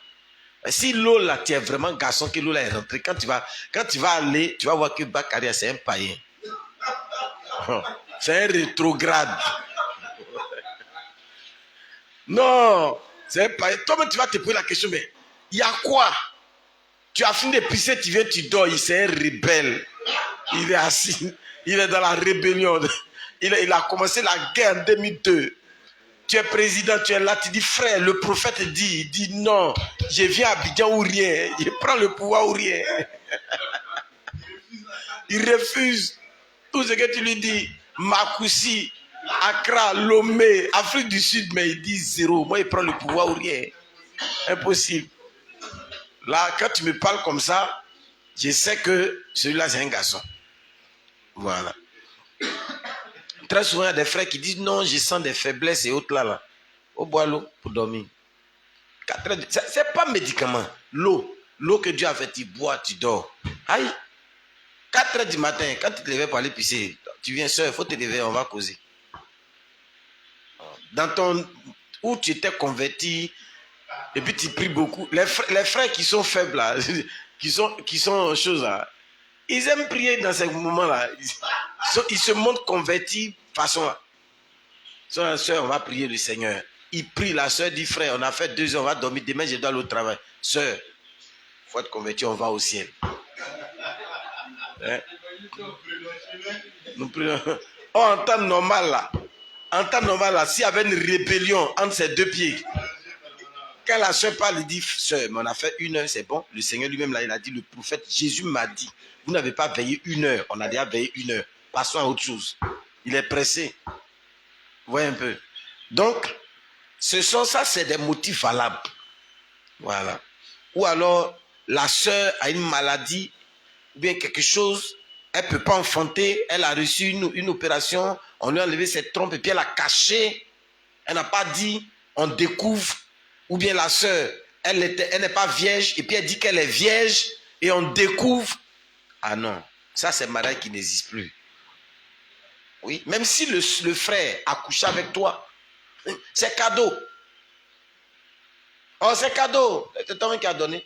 Si l'eau là, tu es vraiment garçon, que l'eau là est rentrée, quand tu vas aller, tu vas voir que Bakary, c'est un païen. C'est un rétrograde. Non, c'est un païen. Toi-même, tu vas te poser la question, mais il y a quoi? Tu as fini de pisser, tu viens, tu dors, c'est un rebelle. Il est assis, il est dans la rébellion. Il a commencé la guerre en 2002. Tu es président, tu es là, tu dis frère, le prophète dit, il dit non, je viens à Abidjan ou rien, je prends le pouvoir ou rien. Il refuse tout ce que tu lui dis. Makoussi, Accra, Lomé, Afrique du Sud, mais il dit zéro. Moi, il prend le pouvoir ou rien. Impossible. Là, quand tu me parles comme ça, je sais que celui-là, c'est un garçon. Voilà. Très souvent, il y a des frères qui disent non, je sens des faiblesses et autres là. Au bois l'eau pour dormir. C'est pas médicament. L'eau que Dieu a fait, tu bois, tu dors. Aïe. 4h du matin, quand tu te lèves pour aller pisser, tu viens seul, il faut te lever, on va causer. Dans ton... Où tu étais converti, et puis tu pries beaucoup. Les frères qui sont faibles là, qui sont choses là, ils aiment prier dans ces moments-là. Ils se montrent convertis façon là. Soeur, on va prier le Seigneur. Il prie, la soeur dit frère, on a fait 2 heures, on va dormir, demain je dois aller au travail. Soeur, il faut être converti, on va au ciel. Hein? Nous prions. Oh, en temps normal là, s'il y avait une rébellion entre ces deux pieds, quand la soeur parle, il dit, soeur, mais on a fait 1 heure, c'est bon. Le Seigneur lui-même là, il a dit, le prophète Jésus m'a dit, vous n'avez pas veillé 1 heure, on a déjà veillé 1 heure. Passons à autre chose. Il est pressé. Vous voyez un peu. Donc, ça, c'est des motifs valables. Voilà. Ou alors, la soeur a une maladie ou bien quelque chose, elle ne peut pas enfanter, elle a reçu une opération, on lui a enlevé ses trompes et puis elle a caché, elle n'a pas dit, on découvre, ou bien la sœur, elle n'est pas vierge et puis elle dit qu'elle est vierge et on découvre. Ah non, ça c'est mariage qui n'existe plus. Oui, même si le frère a couché avec toi, c'est cadeau. Oh, c'est cadeau. C'est toi qui a donné.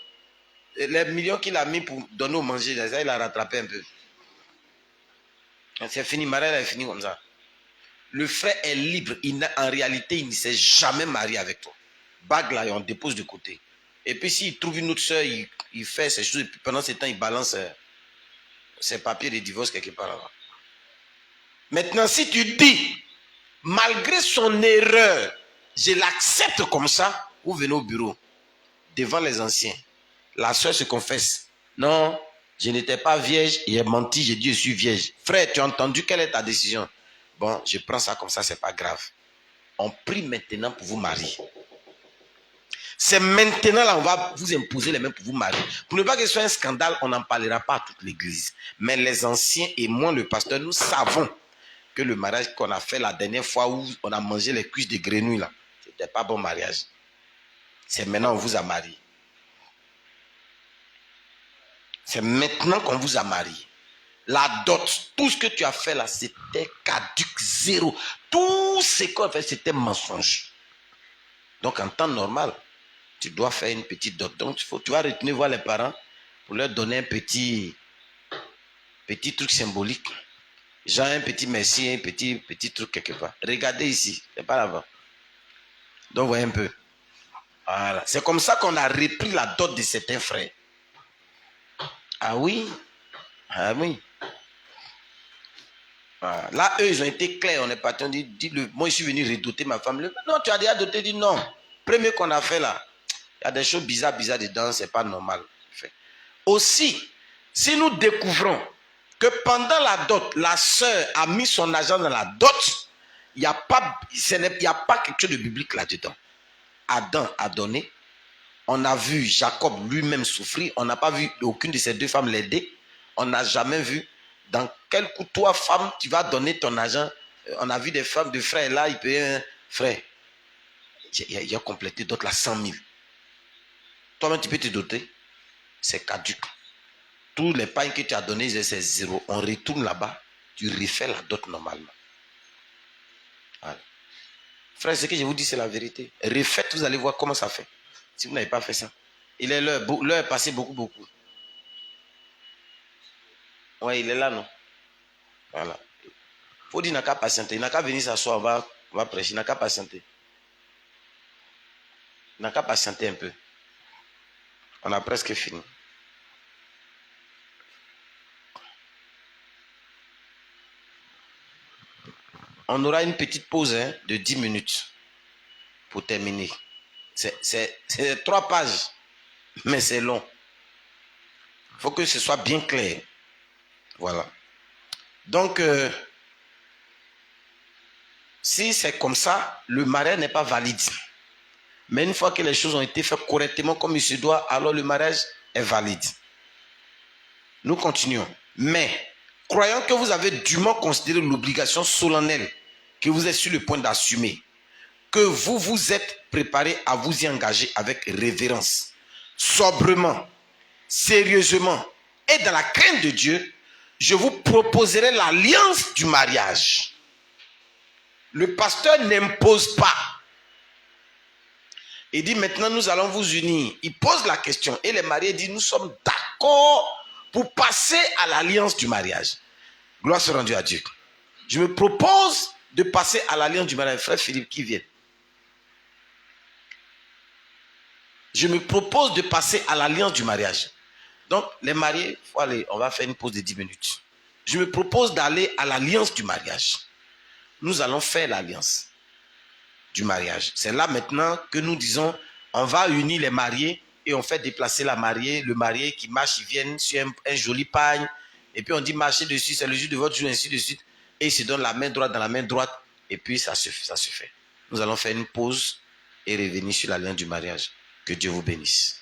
Les millions qu'il a mis pour donner au manger, il a rattrapé un peu. C'est fini, mariage est fini comme ça. Le frère est libre. En réalité, il ne s'est jamais marié avec toi. Bague là, et on dépose de côté. Et puis s'il trouve une autre soeur, il fait ces choses. Et puis pendant ce temps, il balance ses papiers de divorce quelque part là-bas. Maintenant, si tu dis, malgré son erreur, je l'accepte comme ça, vous venez au bureau, devant les anciens. La soeur se confesse. Non, je n'étais pas vierge, il a menti, j'ai dit je suis vierge. Frère, tu as entendu quelle est ta décision? Bon, je prends ça comme ça, c'est pas grave. On prie maintenant pour vous marier. C'est maintenant là, on va vous imposer les mains pour vous marier. Pour ne pas que ce soit un scandale, on n'en parlera pas à toute l'église. Mais les anciens et moi, le pasteur, nous savons que le mariage qu'on a fait la dernière fois où on a mangé les cuisses de grenouilles là, c'était pas bon mariage. C'est maintenant qu'on vous a marié. C'est maintenant qu'on vous a marié. La dot, tout ce que tu as fait là, c'était caduc, zéro. Tout ce qu'on a fait, c'était mensonge. Donc en temps normal, tu dois faire une petite dot. Donc tu vas retenir voir les parents pour leur donner un petit truc symbolique. Genre un petit merci, un petit truc quelque part. Regardez ici, c'est pas là-bas. Donc voyez un peu. Voilà. C'est comme ça qu'on a repris la dot de certains frères. Ah oui? Ah oui. Voilà. Là, eux, ils ont été clairs. On est parti, on dit, moi, je suis venu redoter ma femme. Non, tu as déjà doté, dit non. Premier qu'on a fait là, il y a des choses bizarres dedans, c'est pas normal. Aussi, si nous découvrons que pendant la dot, la sœur a mis son argent dans la dot, il n'y a pas quelque chose de biblique là-dedans. Adam a donné. On a vu Jacob lui-même souffrir. On n'a pas vu aucune de ces deux femmes l'aider. On n'a jamais vu dans quel coup toi, femme, tu vas donner ton argent. On a vu des femmes, de frères là, il paye un frère. Il a complété d'autres là 100 000. Toi-même, tu peux te doter. C'est caduc. Tous les pains que tu as donnés, c'est zéro. On retourne là-bas, tu refais la dot normalement. Voilà. Frère, ce que je vous dis, c'est la vérité. Refaites, vous allez voir comment ça fait. Si vous n'avez pas fait ça. Il est l'heure est passée beaucoup. Ouais, il est là, non? Voilà. Faut dire, il n'a qu'à patienter. Il n'a qu'à venir s'asseoir, on va prêcher. Il n'a qu'à patienter. Il n'a qu'à patienter un peu. On a presque fini. On aura une petite pause de 10 minutes pour terminer. C'est 3 pages, mais c'est long. Il faut que ce soit bien clair. Voilà. Donc, si c'est comme ça, le mariage n'est pas valide. Mais une fois que les choses ont été faites correctement comme il se doit, alors le mariage est valide. Nous continuons. Mais, croyant que vous avez dûment considéré l'obligation solennelle que vous êtes sur le point d'assumer, que vous vous êtes préparé à vous y engager avec révérence, sobrement, sérieusement et dans la crainte de Dieu, je vous proposerai l'alliance du mariage. Le pasteur n'impose pas. Il dit maintenant nous allons vous unir. Il pose la question et les mariés disent nous sommes d'accord pour passer à l'alliance du mariage. Gloire soit rendue à Dieu. Je me propose de passer à l'alliance du mariage. Frère Philippe qui vient. Je me propose de passer à l'alliance du mariage. Donc, les mariés, faut aller, on va faire une pause de 10 minutes. Je me propose d'aller à l'alliance du mariage. Nous allons faire l'alliance du mariage. C'est là maintenant que nous disons, on va unir les mariés et on fait déplacer la mariée. Le marié qui marche, il vient sur un joli pagne. Et puis on dit, marchez dessus, c'est le jour de votre jour, ainsi de suite. Et il se donne la main droite dans la main droite. Et puis ça se fait. Nous allons faire une pause et revenir sur l'alliance du mariage. Que Dieu vous bénisse.